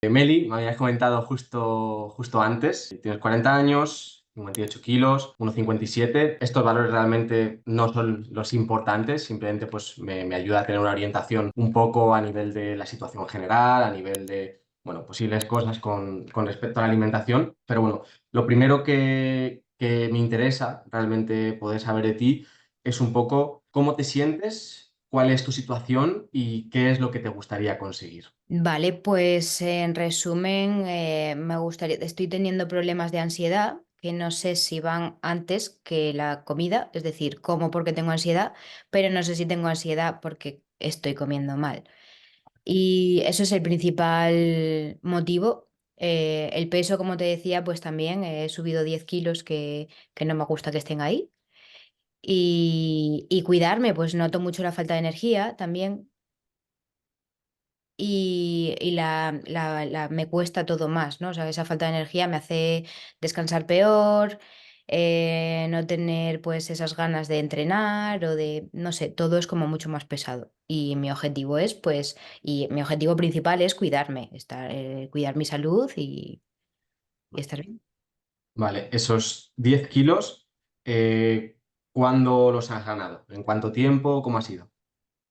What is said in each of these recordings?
Meli, me habías comentado justo antes, tienes 40 años, 58 kilos, 1,57. Estos valores realmente no son los importantes, simplemente pues me ayuda a tener una orientación un poco a nivel de la situación general, a nivel de, bueno, posibles cosas con respecto a la alimentación. Pero bueno, lo primero que me interesa realmente poder saber de ti es un poco cómo te sientes, cuál es tu situación y qué es lo que te gustaría conseguir. Vale, pues en resumen, estoy teniendo problemas de ansiedad que no sé si van antes que la comida, es decir, como porque tengo ansiedad, pero no sé si tengo ansiedad porque estoy comiendo mal. Y eso es el principal motivo. El peso, como te decía, pues también he subido 10 kilos que no me gusta que estén ahí. Y cuidarme, pues noto mucho la falta de energía también. Me cuesta todo más, ¿no? O sea, esa falta de energía me hace descansar peor, no tener pues esas ganas de entrenar o de, no sé, todo es como mucho más pesado. Y mi objetivo principal es cuidarme, cuidar mi salud y estar bien. Vale, esos 10 kilos, ¿cuándo los has ganado? ¿En cuánto tiempo? ¿Cómo ha sido?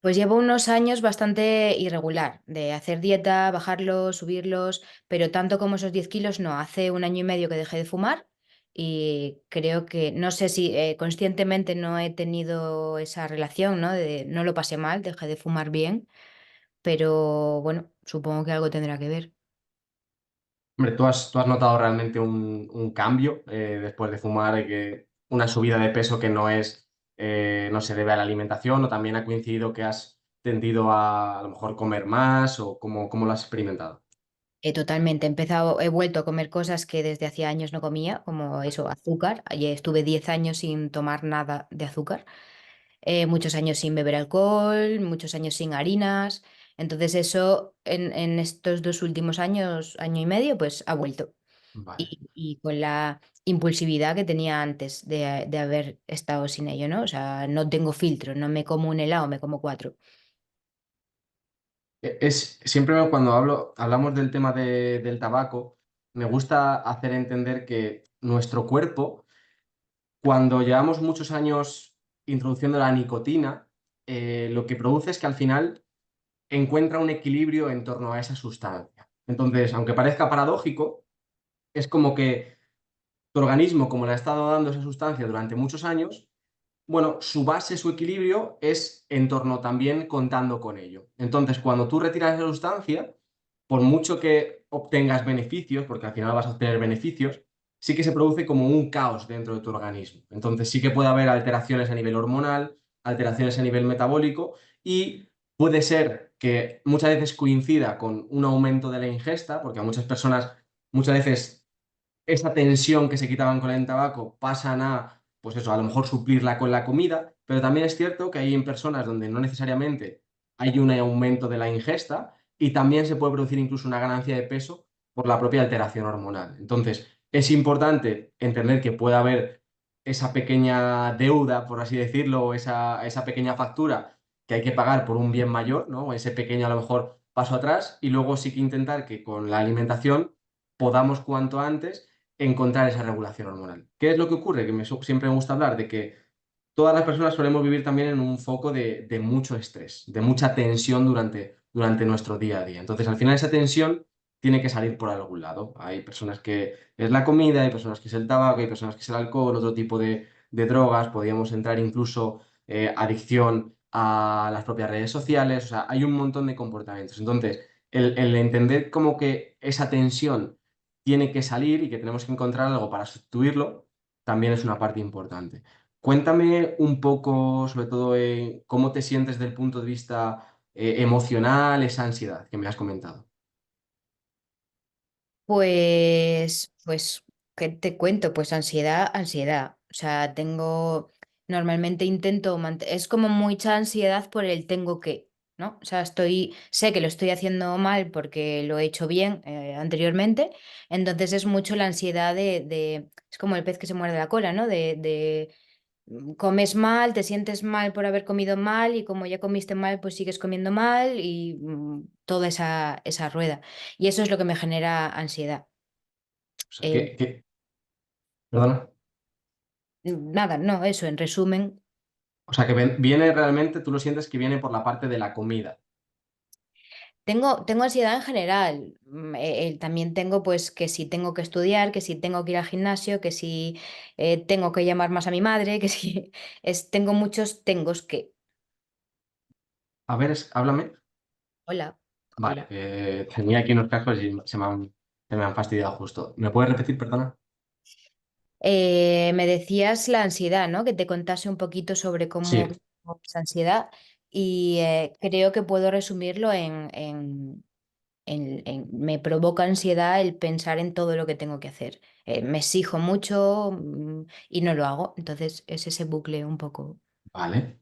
Pues llevo unos años bastante irregular, de hacer dieta, bajarlos, subirlos, pero tanto como esos 10 kilos no. Hace un año y medio que dejé de fumar y creo que, no sé si conscientemente no he tenido esa relación, ¿no? No lo pasé mal, dejé de fumar bien, pero bueno, supongo que algo tendrá que ver. Hombre, ¿tú has notado realmente un cambio después de fumar, que una subida de peso que no se debe a la alimentación, o también ha coincidido que has tendido a lo mejor comer más, o cómo lo has experimentado? Totalmente, he vuelto a comer cosas que desde hacía años no comía, como eso, azúcar. Ayer estuve 10 años sin tomar nada de azúcar. Muchos años sin beber alcohol, muchos años sin harinas. Entonces eso en estos 2 últimos años, año y medio, pues ha vuelto. Vale. Y con la impulsividad que tenía antes de haber estado sin ello, ¿no? O sea, no tengo filtro, no me como un helado, me como cuatro. Siempre cuando hablamos del tema del tabaco, me gusta hacer entender que nuestro cuerpo, cuando llevamos muchos años introduciendo la nicotina, lo que produce es que al final encuentra un equilibrio en torno a esa sustancia. Entonces, aunque parezca paradójico, es como que tu organismo, como le ha estado dando esa sustancia durante muchos años, bueno, su base, su equilibrio es en torno también contando con ello. Entonces, cuando tú retiras esa sustancia, por mucho que obtengas beneficios, porque al final vas a obtener beneficios, sí que se produce como un caos dentro de tu organismo. Entonces, sí que puede haber alteraciones a nivel hormonal, alteraciones a nivel metabólico, y puede ser que muchas veces coincida con un aumento de la ingesta, porque a muchas personas muchas veces esa tensión que se quitaban con el tabaco pasan a, pues eso, a lo mejor suplirla con la comida, pero también es cierto que hay en personas donde no necesariamente hay un aumento de la ingesta, y también se puede producir incluso una ganancia de peso por la propia alteración hormonal. Entonces, es importante entender que puede haber esa pequeña deuda, por así decirlo, o esa pequeña factura que hay que pagar por un bien mayor, ¿no? Ese pequeño a lo mejor paso atrás, y luego sí que intentar que con la alimentación podamos cuanto antes encontrar esa regulación hormonal. ¿Qué es lo que ocurre? Que siempre me gusta hablar de que todas las personas solemos vivir también en un foco de mucho estrés, de mucha tensión durante nuestro día a día. Entonces, al final esa tensión tiene que salir por algún lado. Hay personas que es la comida, hay personas que es el tabaco, hay personas que es el alcohol, otro tipo de drogas, podríamos entrar incluso adicción a las propias redes sociales, o sea, hay un montón de comportamientos. Entonces, el entender como que esa tensión tiene que salir y que tenemos que encontrar algo para sustituirlo, también es una parte importante. Cuéntame un poco, sobre todo, cómo te sientes desde el punto de vista emocional, esa ansiedad que me has comentado. Pues, ¿qué te cuento? Pues ansiedad, ansiedad. O sea, normalmente es como mucha ansiedad por el tengo que, ¿no? O sea, sé que lo estoy haciendo mal porque lo he hecho bien anteriormente, entonces es mucho la ansiedad es como el pez que se muerde la cola, ¿no? comes mal, te sientes mal por haber comido mal y como ya comiste mal, pues sigues comiendo mal y toda esa rueda. Y eso es lo que me genera ansiedad. O sea, Eh, perdona. nada, no, eso, en resumen. O sea, que viene realmente, tú lo sientes que viene por la parte de la comida. Tengo ansiedad en general. También tengo pues que si tengo que estudiar, que si tengo que ir al gimnasio, que si tengo que llamar más a mi madre, que si tengo muchos tengos que. A ver, háblame. Hola, Vale, hola. tenía aquí unos cascos y se me han fastidiado justo. ¿Me puedes repetir, perdona? Me decías la ansiedad, ¿no? Que te contase un poquito sobre cómo Sí, es ansiedad y creo que puedo resumirlo me provoca ansiedad el pensar en todo lo que tengo que hacer. Me exijo mucho y no lo hago, entonces es ese bucle un poco. vale.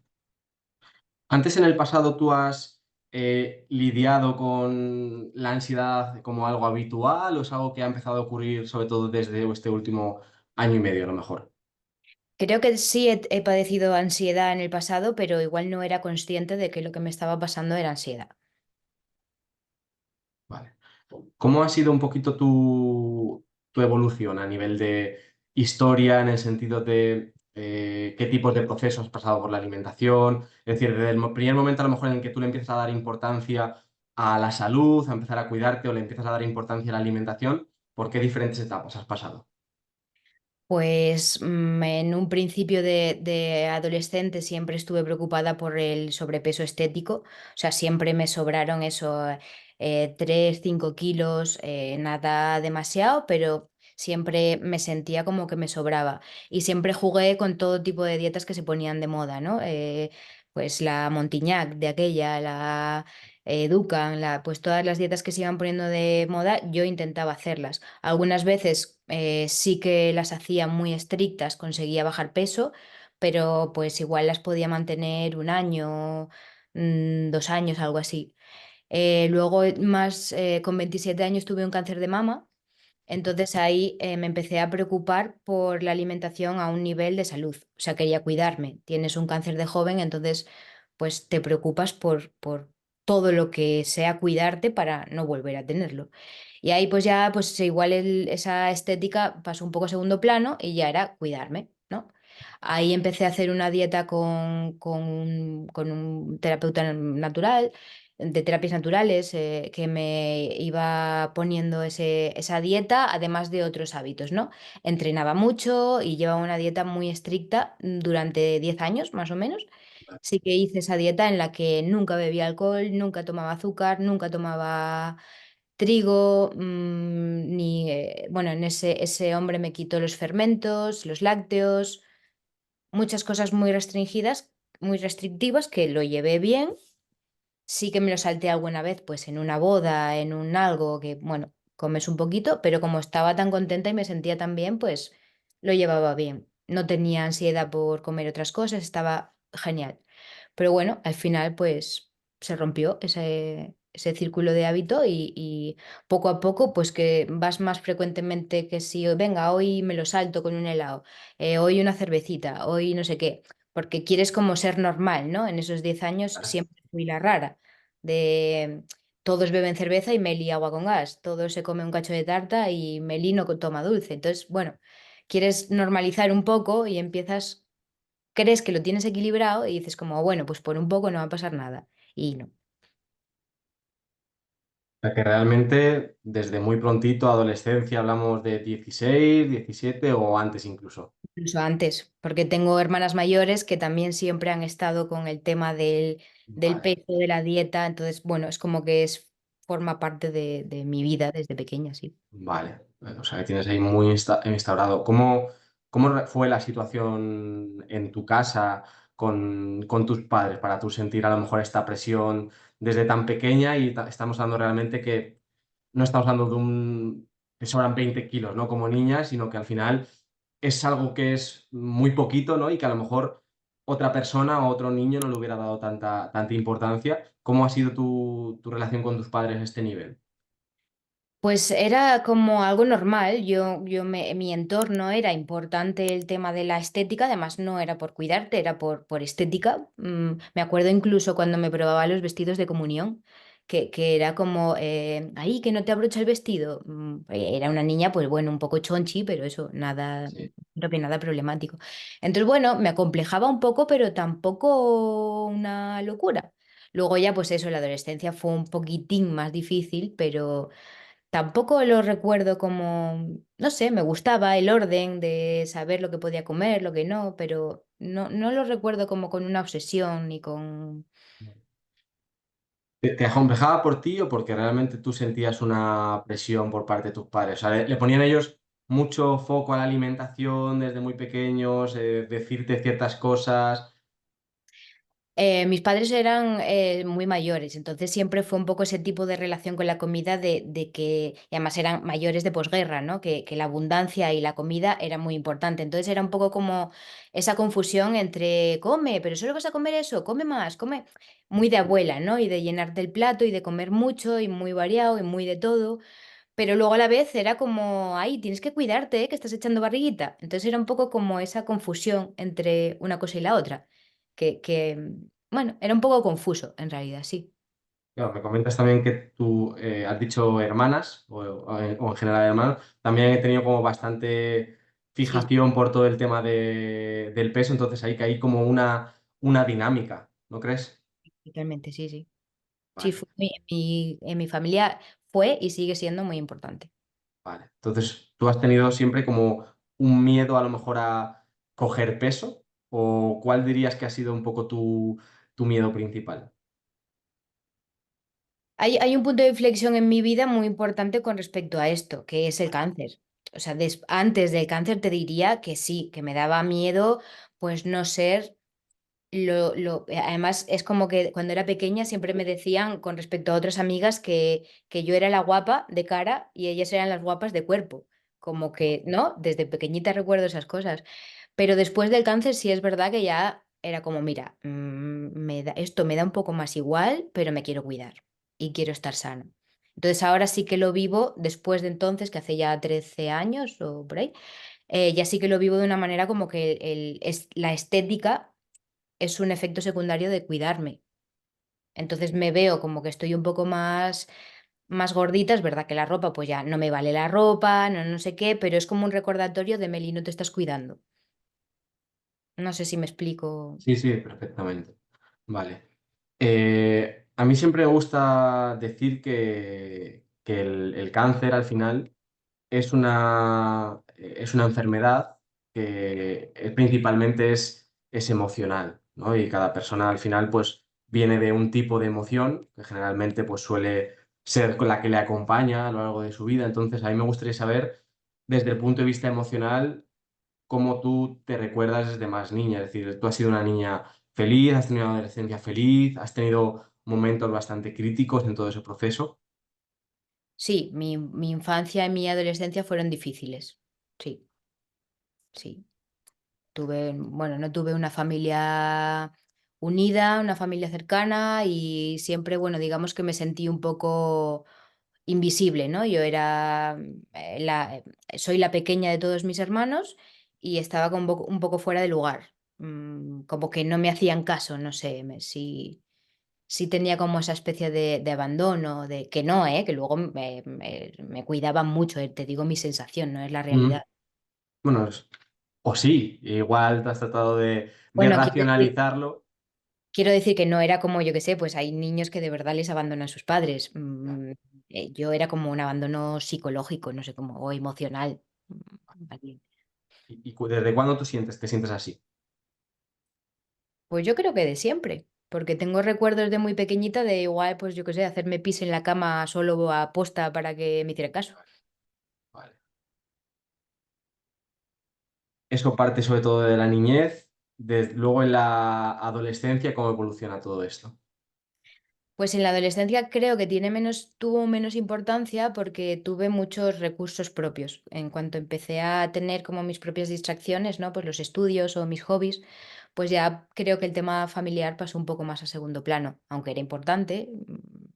Antes en el pasado tú has lidiado con la ansiedad como algo habitual o es algo que ha empezado a ocurrir sobre todo desde este último año y medio a lo mejor. Creo que sí he padecido ansiedad en el pasado, pero igual no era consciente de que lo que me estaba pasando era ansiedad. Vale. ¿Cómo ha sido un poquito tu evolución a nivel de historia en el sentido de qué tipos de procesos has pasado por la alimentación? Es decir, desde el primer momento a lo mejor en el que tú le empiezas a dar importancia a la salud, a empezar a cuidarte o le empiezas a dar importancia a la alimentación, ¿por qué diferentes etapas has pasado? Pues en un principio de adolescente siempre estuve preocupada por el sobrepeso estético, o sea, siempre me sobraron eso, 3, 5 kilos, nada demasiado, pero siempre me sentía como que me sobraba y siempre jugué con todo tipo de dietas que se ponían de moda, ¿no? Pues la Montignac de aquella, la Dukan, pues todas las dietas que se iban poniendo de moda, yo intentaba hacerlas. Algunas veces sí que las hacía muy estrictas, conseguía bajar peso, pero pues igual las podía mantener un año, 2 años, algo así. Luego, más con 27 años tuve un cáncer de mama, entonces ahí me empecé a preocupar por la alimentación a un nivel de salud, o sea, quería cuidarme. Tienes un cáncer de joven, entonces pues te preocupas por todo lo que sea cuidarte para no volver a tenerlo. Y ahí pues ya pues igual esa estética pasó un poco a segundo plano y ya era cuidarme, ¿no? Ahí empecé a hacer una dieta con un terapeuta natural, de terapias naturales, que me iba poniendo esa dieta, además de otros hábitos, ¿no? Entrenaba mucho y llevaba una dieta muy estricta durante 10 años, más o menos. Sí que hice esa dieta en la que nunca bebía alcohol, nunca tomaba azúcar, nunca tomaba trigo, ni, bueno, en ese hombre me quitó los fermentos, los lácteos, muchas cosas muy restringidas, muy restrictivas que lo llevé bien. Sí que me lo salté alguna vez, pues en una boda, en un algo que, bueno, comes un poquito, pero como estaba tan contenta y me sentía tan bien, pues lo llevaba bien. No tenía ansiedad por comer otras cosas, estaba genial. Pero bueno, al final, pues se rompió ese círculo de hábito y poco a poco, pues que vas más frecuentemente que si, venga, hoy me lo salto con un helado, hoy una cervecita, hoy no sé qué, porque quieres como ser normal, ¿no? En esos 10 años siempre fui la rara de todos beben cerveza y Meli agua con gas, todos se come un cacho de tarta y Meli no toma dulce. Entonces, bueno, quieres normalizar un poco y empiezas, crees que lo tienes equilibrado y dices como, bueno, pues por un poco no va a pasar nada. Y no. O sea que realmente desde muy prontito, adolescencia, hablamos de 16, 17 o antes incluso. Incluso antes, porque tengo hermanas mayores que también siempre han estado con el tema del Vale. peso, de la dieta, entonces, bueno, es como que forma parte de mi vida desde pequeña, sí. Vale, bueno, o sea que tienes ahí muy instaurado. ¿Cómo fue la situación en tu casa con tus padres para tú sentir a lo mejor esta presión desde tan pequeña y estamos hablando realmente que no estamos hablando de que sobran 20 kilos, ¿no? Como niña, sino que al final es algo que es muy poquito, ¿no? Y que a lo mejor otra persona o otro niño no le hubiera dado tanta importancia. ¿Cómo ha sido tu relación con tus padres a este nivel? Pues era como algo normal. Mi entorno era importante el tema de la estética, además no era por cuidarte, era por estética. Me acuerdo incluso cuando me probaba los vestidos de comunión, que era como, ahí, que no te abrocha el vestido. Era una niña, pues bueno, un poco chonchi, pero eso, nada, Sí. creo que nada problemático. Entonces, bueno, me acomplejaba un poco, pero tampoco una locura. Luego ya, pues eso, la adolescencia fue un poquitín más difícil, pero... Tampoco lo recuerdo como, no sé, me gustaba el orden de saber lo que podía comer, lo que no, pero no lo recuerdo como con una obsesión ni con... ¿Te acomplejaba por ti o porque realmente tú sentías una presión por parte de tus padres? O sea, le ponían ellos mucho foco a la alimentación desde muy pequeños, decirte ciertas cosas. Mis padres eran muy mayores, entonces siempre fue un poco ese tipo de relación con la comida de que, y además eran mayores de posguerra, ¿no? Que la abundancia y la comida era muy importante. Entonces era un poco como esa confusión entre come, pero solo vas a comer eso, come más, come, muy de abuela, ¿no? Y de llenarte el plato y de comer mucho y muy variado y muy de todo. Pero luego a la vez era como, ay, tienes que cuidarte, que estás echando barriguita. Entonces era un poco como esa confusión entre una cosa y la otra, bueno, era un poco confuso en realidad, sí. Claro, me comentas también que tú has dicho hermanas o en general hermanos. También he tenido como bastante Sí, sí, fijación por todo el tema del peso, entonces ahí que hay como una dinámica, ¿no crees? totalmente, sí, sí. Sí, Vale. en mi familia fue y sigue siendo muy importante. Vale. Entonces, ¿tú has tenido siempre como un miedo a lo mejor a coger peso? ¿O cuál dirías que ha sido un poco tu miedo principal? Hay un punto de inflexión en mi vida muy importante con respecto a esto, que es el cáncer. O sea, antes del cáncer te diría que sí, que me daba miedo pues no ser además, es como que cuando era pequeña siempre me decían con respecto a otras amigas que yo era la guapa de cara y ellas eran las guapas de cuerpo. Como que, ¿no? Desde pequeñita recuerdo esas cosas. Pero después del cáncer sí es verdad que ya era como, mira, esto me da un poco más igual, pero me quiero cuidar y quiero estar sana. Entonces ahora sí que lo vivo después de entonces, que hace ya 13 años o por ahí, ya sí que lo vivo de una manera como que la estética es un efecto secundario de cuidarme. Entonces me veo como que estoy un poco más gordita, es verdad que la ropa, pues ya no me vale la ropa, no sé qué, pero es como un recordatorio de Meli, no te estás cuidando. No sé si me explico. Sí, sí, perfectamente. Vale. A mí siempre me gusta decir que el cáncer al final es una enfermedad que principalmente es emocional, ¿no? Y cada persona al final pues viene de un tipo de emoción que generalmente pues suele ser con la que le acompaña a lo largo de su vida. Entonces a mí me gustaría saber desde el punto de vista emocional cómo tú te recuerdas desde más niña. Es decir, tú has sido una niña feliz, has tenido una adolescencia feliz, has tenido momentos bastante críticos en todo ese proceso. Sí, mi infancia y mi adolescencia fueron difíciles. Sí, sí. Bueno, no tuve una familia unida, una familia cercana y siempre, bueno, digamos que me sentí un poco invisible, ¿no? Yo era soy la pequeña de todos mis hermanos y estaba como un poco fuera de lugar. Como que no me hacían caso, no sé, sí tenía como esa especie de abandono, de que no, que luego me cuidaban mucho, te digo mi sensación, no es la Mm. realidad. Bueno, o sí, igual te has tratado de Bueno, racionalizarlo. quiero decir que no era como, yo que sé, pues hay niños que de verdad les abandonan sus padres. Yo era como un abandono psicológico, no sé cómo, o emocional. Vale. ¿Desde cuándo te sientes así? Pues yo creo que de siempre, porque tengo recuerdos de muy pequeñita de igual, pues yo qué sé, hacerme pis en la cama solo a posta para que me hiciera caso. Vale. Eso parte sobre todo de la niñez, luego en la adolescencia, ¿cómo evoluciona todo esto? Pues en la adolescencia creo que tuvo menos importancia porque tuve muchos recursos propios. En cuanto empecé a tener como mis propias distracciones, ¿no? Pues los estudios o mis hobbies, pues ya creo que el tema familiar pasó un poco más a segundo plano, aunque era importante,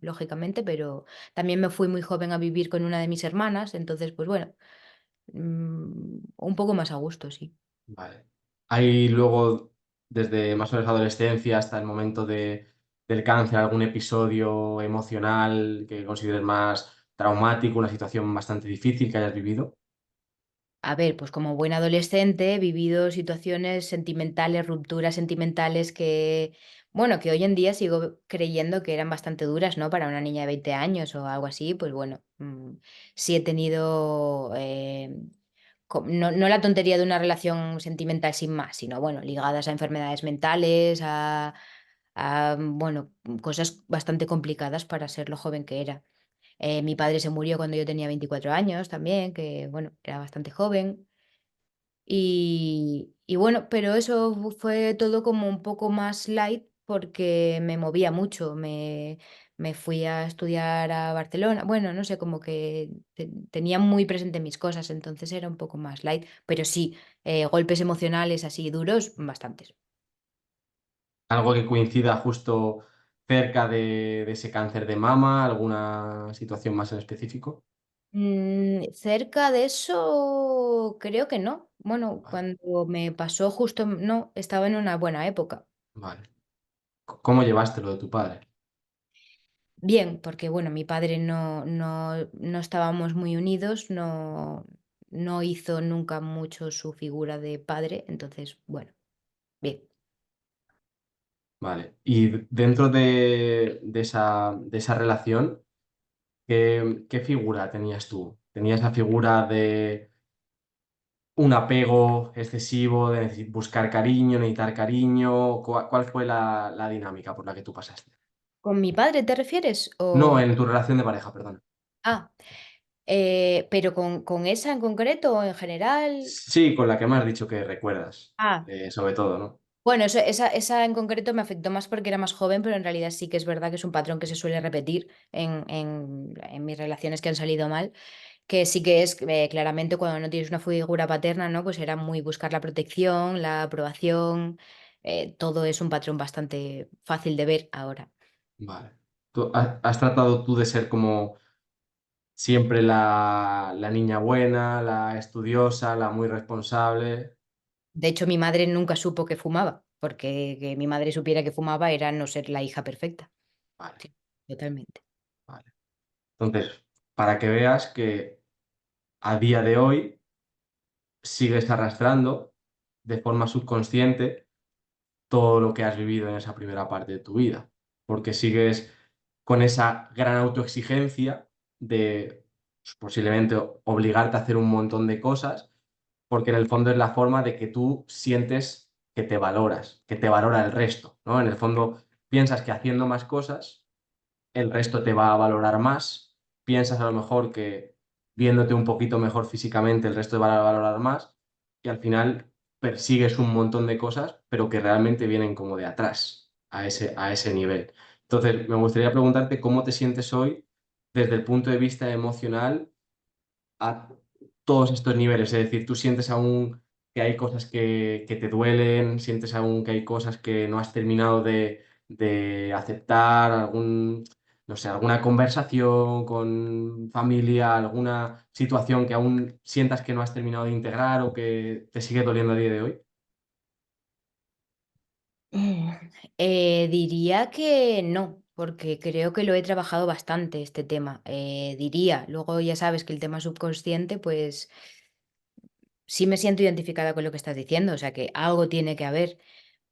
lógicamente, pero también me fui muy joven a vivir con una de mis hermanas, entonces, pues bueno, un poco más a gusto, sí. Vale. Hay luego, desde más o menos adolescencia hasta el momento del cáncer, algún episodio emocional que consideres más traumático, una situación bastante difícil que hayas vivido. A ver, pues como buen adolescente he vivido situaciones sentimentales, rupturas sentimentales que, bueno, que hoy en día sigo creyendo que eran bastante duras, ¿no? Para una niña de 20 años o algo así, pues bueno, sí he tenido, no la tontería de una relación sentimental sin más, sino, bueno, ligadas a enfermedades mentales, bueno, cosas bastante complicadas para ser lo joven que era. Mi padre se murió cuando yo tenía 24 años también, que bueno, era bastante joven. Y bueno, pero eso fue todo como un poco más light porque me movía mucho. Me fui a estudiar a Barcelona. Bueno, no sé, como que tenía muy presente mis cosas, entonces era un poco más light. Pero sí, golpes emocionales así duros, bastantes. Algo que coincida justo cerca de ese cáncer de mama, alguna situación más en específico. Cerca de eso, creo que no. Bueno, Vale, cuando me pasó justo, no, estaba en una buena época. vale. ¿Cómo llevaste lo de tu padre? Bien, porque bueno, mi padre no estábamos muy unidos, no hizo nunca mucho su figura de padre, entonces, bueno, bien. Vale. Y dentro de esa relación, ¿qué figura tenías tú? ¿Tenías la figura de un apego excesivo, de buscar cariño, necesitar cariño? ¿Cuál fue la dinámica por la que tú pasaste? ¿Con mi padre te refieres? No, O, en tu relación de pareja, perdón. ah, pero con esa en concreto o en general. Sí, con la que me has dicho que recuerdas, Ah, sobre todo, ¿no? bueno, esa en concreto me afectó más porque era más joven, pero en realidad sí que es verdad que es un patrón que se suele repetir en mis relaciones que han salido mal. Que sí que es, claramente cuando no tienes una figura paterna, ¿no? Pues era muy buscar la protección, la aprobación, todo es un patrón bastante fácil de ver ahora. Vale. ¿Has tratado tú de ser como siempre la niña buena, la estudiosa, la muy responsable? De hecho, mi madre nunca supo que fumaba, porque que mi madre supiera que fumaba era no ser la hija perfecta. Vale, Sí, totalmente. vale. Entonces, para que veas que a día de hoy sigues arrastrando de forma subconsciente todo lo que has vivido en esa primera parte de tu vida, porque sigues con esa gran autoexigencia de pues, posiblemente obligarte a hacer un montón de cosas, porque en el fondo es la forma de que tú sientes que te valoras, que te valora el resto, ¿no? En el fondo piensas que haciendo más cosas el resto te va a valorar más, piensas a lo mejor que viéndote un poquito mejor físicamente el resto te va a valorar más y al final persigues un montón de cosas, pero que realmente vienen como de atrás a ese nivel. Entonces, me gustaría preguntarte cómo te sientes hoy desde el punto de vista emocional a todos estos niveles. Es decir, tú sientes aún que hay cosas que te duelen, sientes aún que hay cosas que no has terminado de aceptar, no sé, alguna conversación con familia, alguna situación que aún sientas que no has terminado de integrar o que te sigue doliendo a día de hoy. Mm, Diría que no, porque creo que lo he trabajado bastante este tema. Diría, luego ya sabes que el tema subconsciente, pues sí me siento identificada con lo que estás diciendo, o sea que algo tiene que haber,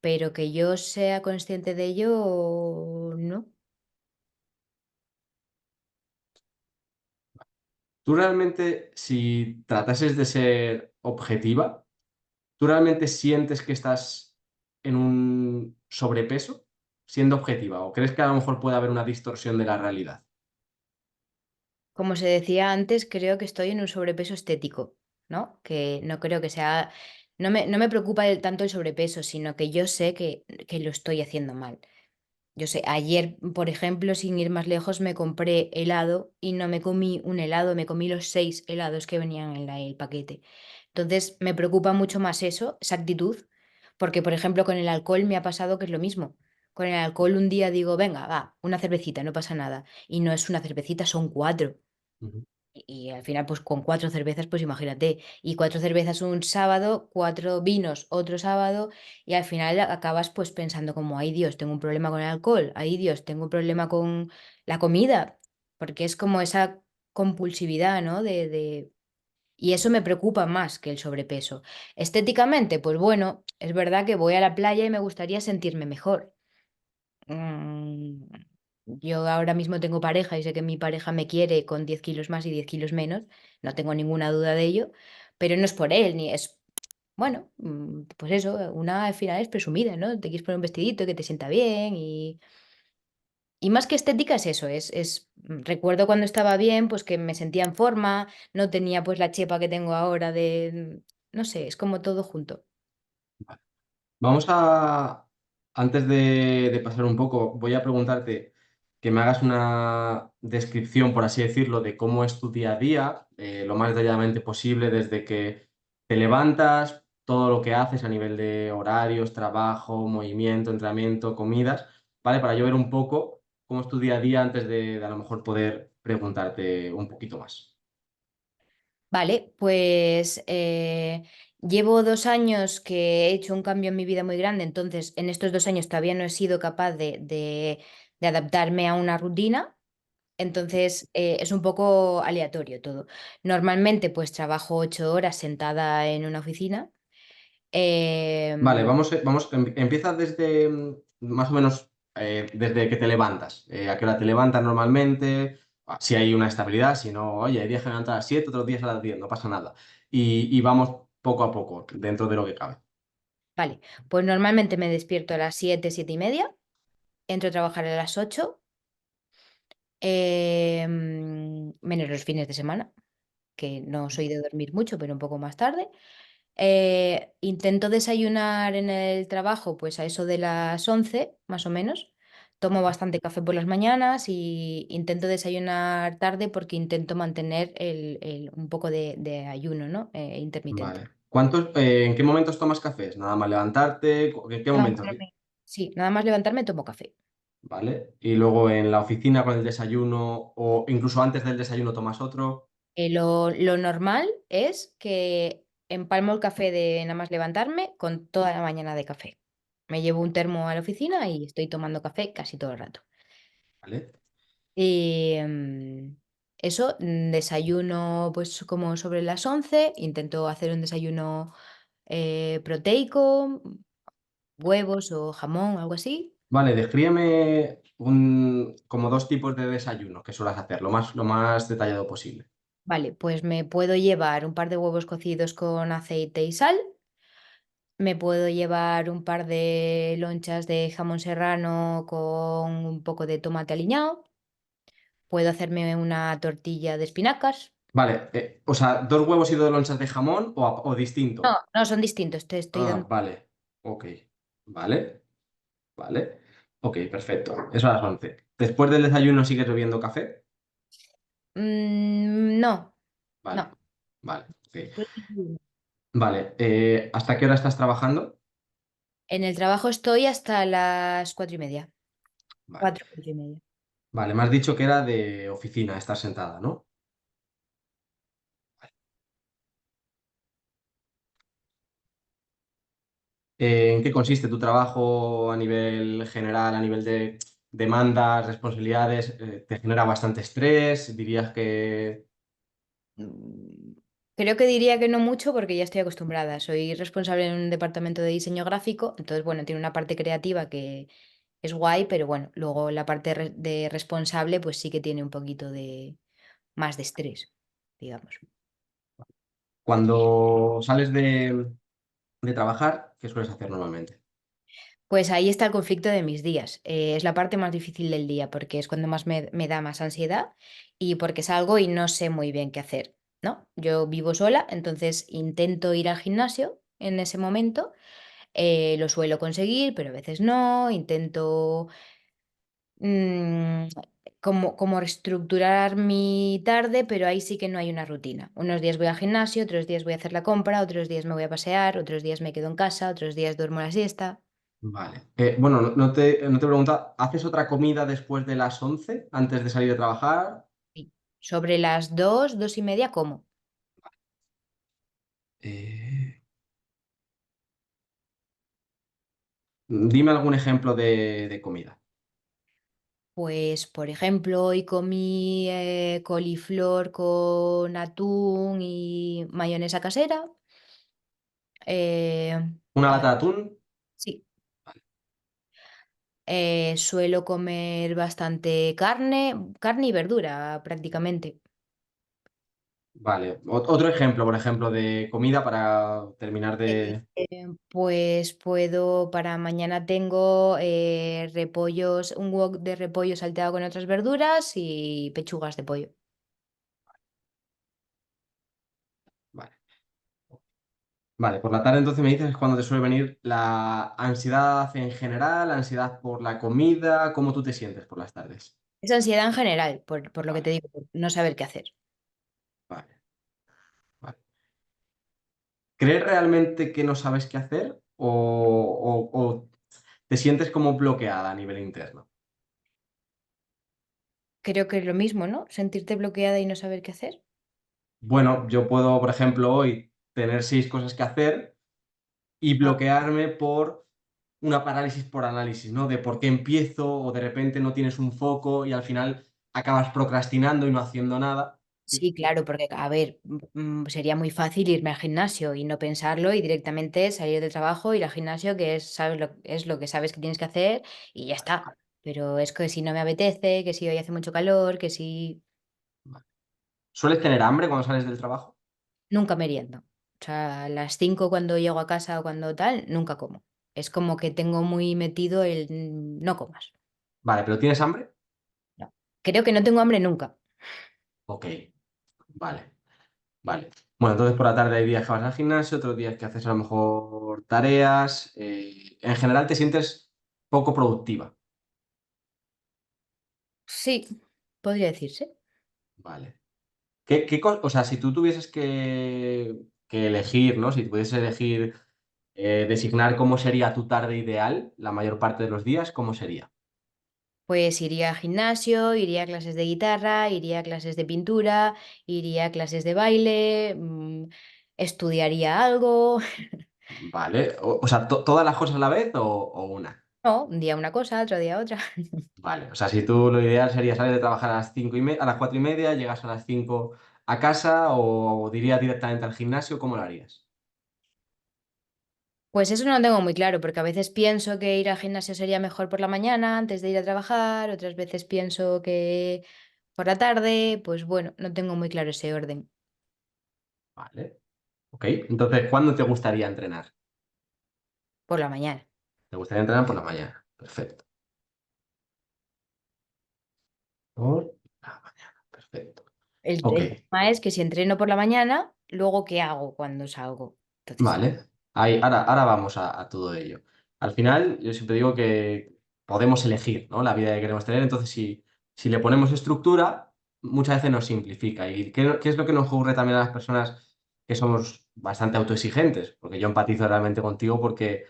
pero que yo sea consciente de ello, no. Tú realmente, si tratases de ser objetiva, ¿tú realmente sientes que estás en un sobrepeso siendo objetiva? ¿O crees que a lo mejor puede haber una distorsión de la realidad? Como se decía antes, creo que estoy en un sobrepeso estético, ¿no? Que no creo que sea, no me preocupa tanto el sobrepeso, sino que yo sé que lo estoy haciendo mal. Yo sé, ayer, por ejemplo, sin ir más lejos, me compré helado y no me comí un helado, me comí los 6 helados que venían en el paquete. Entonces, me preocupa mucho más eso, esa actitud, porque, por ejemplo, con el alcohol me ha pasado que es lo mismo. Con el alcohol un día digo, venga, va, una cervecita, no pasa nada. Y no es una cervecita, son cuatro. Ujú. Y al final, pues con cuatro cervezas, pues imagínate. Y cuatro cervezas un sábado, cuatro vinos otro sábado. Y al final acabas pues pensando como, ay Dios, tengo un problema con el alcohol. Ay Dios, tengo un problema con la comida. Porque es como esa compulsividad, ¿no? Y eso me preocupa más que el sobrepeso. Estéticamente, pues bueno, es verdad que voy a la playa y me gustaría sentirme mejor. Mm, yo ahora mismo tengo pareja y sé que mi pareja me quiere con 10 kilos más y 10 kilos menos, no tengo ninguna duda de ello, pero no es por él, ni es, bueno, pues eso, una al final es presumida, ¿no? Te quieres poner un vestidito que te sienta bien y más que estética es eso, recuerdo cuando estaba bien, pues que me sentía en forma, no tenía pues la chepa que tengo ahora no sé, es como todo junto. Vamos antes de pasar un poco, voy a preguntarte que me hagas una descripción, por así decirlo, de cómo es tu día a día, lo más detalladamente posible, desde que te levantas, todo lo que haces a nivel de horarios, trabajo, movimiento, entrenamiento, comidas, ¿vale? Para yo ver un poco cómo es tu día a día antes de a lo mejor poder preguntarte un poquito más. Vale, pues llevo 2 años que he hecho un cambio en mi vida muy grande, entonces en estos 2 años todavía no he sido capaz de adaptarme a una rutina, entonces es un poco aleatorio todo. Normalmente pues trabajo 8 horas sentada en una oficina. Vale, em, empieza desde más o menos desde que te levantas. ¿A qué hora te levantas normalmente? Si hay una estabilidad, si no, oye, hay días que me levanto a las 7, otros días a las 10, no pasa nada. Y vamos poco a poco, dentro de lo que cabe. vale, pues normalmente me despierto a las 7, 7:30, entro a trabajar a las 8, menos los fines de semana, que no soy de dormir mucho, pero un poco más tarde. Intento desayunar en el trabajo, pues a eso de las 11, más o menos. Tomo bastante café por las mañanas y intento desayunar tarde porque intento mantener un poco de ayuno, ¿no? Intermitente. Vale. ¿En qué momentos tomas cafés? Nada más levantarte, ¿en qué momentos? Levantarme. Sí, nada más levantarme tomo café. ¿Vale? Y luego en la oficina con el desayuno o incluso antes del desayuno tomas otro. Lo normal es que empalmo el café de nada más levantarme con toda la mañana de café. Me llevo un termo a la oficina y estoy tomando café casi todo el rato. ¿Vale? Y eso, desayuno pues como sobre las 11, intento hacer un desayuno proteico, huevos o jamón, algo así. Vale, descríbeme como dos tipos de desayuno que suelas hacer, lo más detallado posible. Vale, pues me puedo llevar un par de huevos cocidos con aceite y sal, me puedo llevar un par de lonchas de jamón serrano con un poco de tomate aliñado, puedo hacerme una tortilla de espinacas. Vale, o sea, dos huevos y dos lonchas de jamón o No, distinto. no, son distintos, te estoy Ah, dando. vale, ok, vale, vale, ok, perfecto. Eso a las 11. Después del desayuno sigues bebiendo café. No, Vale, no. vale, ok. Vale, ¿hasta qué hora estás trabajando? En el trabajo estoy hasta las 4:30. Vale, 4:30. vale, me has dicho que era de oficina, estar sentada, ¿no? ¿En qué consiste tu trabajo a nivel general, a nivel de demandas, responsabilidades? ¿Te genera bastante estrés? ¿Dirías que... Mm, Creo que diría que no mucho porque ya estoy acostumbrada. Soy responsable en un departamento de diseño gráfico, entonces, bueno, tiene una parte creativa que es guay, pero bueno, luego la parte de responsable, pues sí que tiene un poquito de más de estrés, digamos. Cuando sales de trabajar, ¿qué sueles hacer normalmente? Pues ahí está el conflicto de mis días. Es la parte más difícil del día porque es cuando más me da más ansiedad y porque salgo y no sé muy bien qué hacer, ¿no? Yo vivo sola, entonces intento ir al gimnasio en ese momento. Lo suelo conseguir, pero a veces no. Intento mm, como reestructurar mi tarde, pero ahí sí que no hay una rutina. Unos días voy al gimnasio, otros días voy a hacer la compra, otros días me voy a pasear, otros días me quedo en casa, otros días duermo la siesta. Vale. Bueno, no te pregunta, ¿haces otra comida después de las 11 antes de salir a trabajar? Sí. Sobre las 2, 2:30 como. Eh, Dime algún ejemplo de comida. Pues, por ejemplo, hoy comí coliflor con atún y mayonesa casera. Eh, ¿Una a- lata de atún? sí, suelo comer bastante carne y verdura prácticamente. Vale. Otro ejemplo, por ejemplo, de comida para terminar de... Pues para mañana tengo repollos, un wok de repollo salteado con otras verduras y pechugas de pollo. Vale. Vale, por la tarde entonces me dices cuando te suele venir la ansiedad en general, la ansiedad por la comida, ¿cómo tú te sientes por las tardes? Es ansiedad en general, por lo que te Vale, digo, por no saber qué hacer. vale, vale. ¿Crees realmente que no sabes qué hacer o te sientes como bloqueada a nivel interno? Creo que es lo mismo, ¿no? Sentirte bloqueada y no saber qué hacer. Bueno, yo puedo, por ejemplo, hoy tener 6 cosas que hacer y Ah, bloquearme por una parálisis por análisis, ¿no? De por qué empiezo o de repente no tienes un foco y al final acabas procrastinando y no haciendo nada. sí, claro, porque, a ver, sería muy fácil irme al gimnasio y no pensarlo y directamente salir del trabajo, ir al gimnasio, que es lo que sabes que tienes que hacer y ya está. Pero es que si no me apetece, que si hoy hace mucho calor, que si ¿Sueles tener hambre cuando sales del trabajo? nunca meriendo. O sea, a las 5 cuando llego a casa o cuando tal, nunca como. Es como que tengo muy metido el no comas. Vale, pero ¿tienes hambre? No. Creo que no tengo hambre nunca. Ok, vale, vale. Bueno, entonces por la tarde hay días que vas al gimnasio, otros días que haces a lo mejor tareas. En general te sientes poco productiva. Sí, podría decirse. Vale. O sea, si tú tuvieses que elegir, ¿no? Si pudieses elegir, designar cómo sería tu tarde ideal la mayor parte de los días, ¿cómo sería? Pues iría a gimnasio, iría a clases de guitarra, iría a clases de pintura, iría a clases de baile, estudiaría algo. Vale. O sea, ¿todas las cosas a la vez o una? No, un día una cosa, otro día otra. Vale. O sea, si tú lo ideal sería salir de trabajar a las 4:30, llegas a las 5 a casa o dirías directamente al gimnasio, ¿cómo lo harías? Pues eso no lo tengo muy claro, porque a veces pienso que ir al gimnasio sería mejor por la mañana antes de ir a trabajar, otras veces pienso que por la tarde, pues bueno, no tengo muy claro ese orden. Vale. Ok. Entonces, ¿cuándo te gustaría entrenar? Por la mañana. ¿Te gustaría entrenar por la mañana? Perfecto. Por la mañana. Perfecto. Ok. El tema es que si entreno por la mañana, luego ¿qué hago cuando salgo? Entonces, Vale, ahora vamos a todo ello. Al final, yo siempre digo que podemos elegir, ¿no? La vida que queremos tener, entonces si le ponemos estructura, muchas veces nos simplifica. ¿Y qué es lo que nos ocurre también a las personas que somos bastante autoexigentes? Porque yo empatizo realmente contigo porque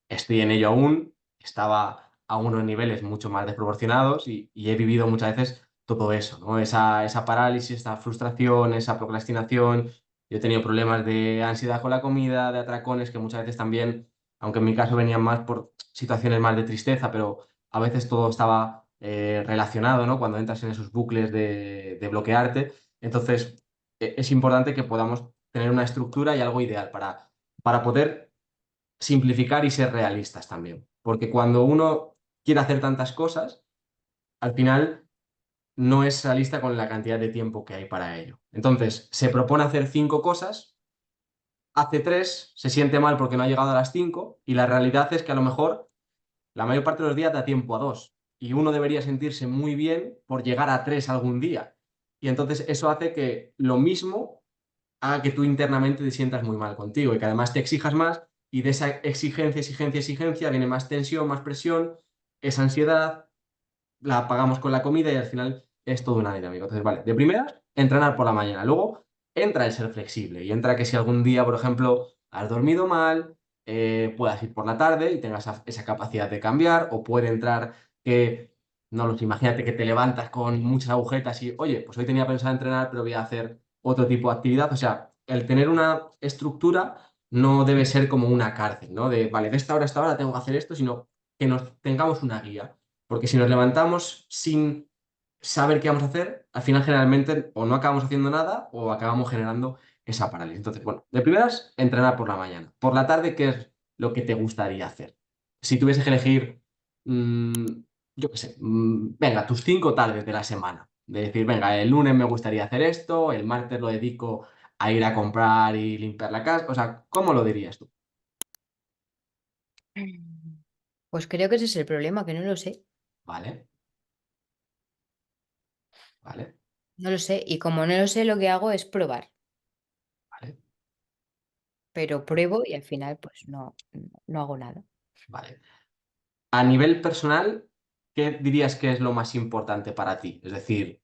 estoy en ello aún, estaba a unos niveles mucho más desproporcionados y he vivido muchas veces todo eso, ¿no? Esa parálisis, esa frustración, esa procrastinación. Yo he tenido problemas de ansiedad con la comida, de atracones, que muchas veces también, aunque en mi caso venían más por situaciones más de tristeza, pero a veces todo estaba relacionado, ¿no? Cuando entras en esos bucles de bloquearte. Entonces, es importante que podamos tener una estructura y algo ideal para poder simplificar y ser realistas también. Porque cuando uno quiere hacer tantas cosas, al final no es realista con la cantidad de tiempo que hay para ello. Entonces, se propone hacer 5 cosas, hace 3, se siente mal porque no ha llegado a las 5 y la realidad es que a lo mejor la mayor parte de los días da tiempo a 2 y uno debería sentirse muy bien por llegar a 3 algún día. Y entonces eso hace que lo mismo haga que tú internamente te sientas muy mal contigo y que además te exijas más y de esa exigencia, exigencia, exigencia viene más tensión, más presión, esa ansiedad, la pagamos con la comida y al final es todo una dinámica. Entonces, vale, de primeras, entrenar por la mañana. Luego entra el ser flexible y entra que si algún día, por ejemplo, has dormido mal, puedas ir por la tarde y tengas esa capacidad de cambiar, o puede entrar que, no lo sé, imagínate que te levantas con muchas agujetas y, oye, pues hoy tenía pensado entrenar, pero voy a hacer otro tipo de actividad. O sea, el tener una estructura no debe ser como una cárcel, ¿no? De, vale, de esta hora a esta hora tengo que hacer esto, sino que nos tengamos una guía. Porque si nos levantamos sin saber qué vamos a hacer, al final generalmente o no acabamos haciendo nada o acabamos generando esa parálisis. Entonces, bueno, de primeras, entrenar por la mañana. Por la tarde, ¿qué es lo que te gustaría hacer? Si tuvieses que elegir, mm, yo qué sé, venga, tus 5 tardes de la semana. De decir, venga, el lunes me gustaría hacer esto, el martes lo dedico a ir a comprar y limpiar la casa. O sea, ¿cómo lo dirías tú? Pues creo que ese es el problema, que no lo sé. Vale, vale, No lo sé. Y como no lo sé, lo que hago es probar. vale, Pero pruebo y al final pues no hago nada. vale. A nivel personal, ¿qué dirías que es lo más importante para ti? Es decir,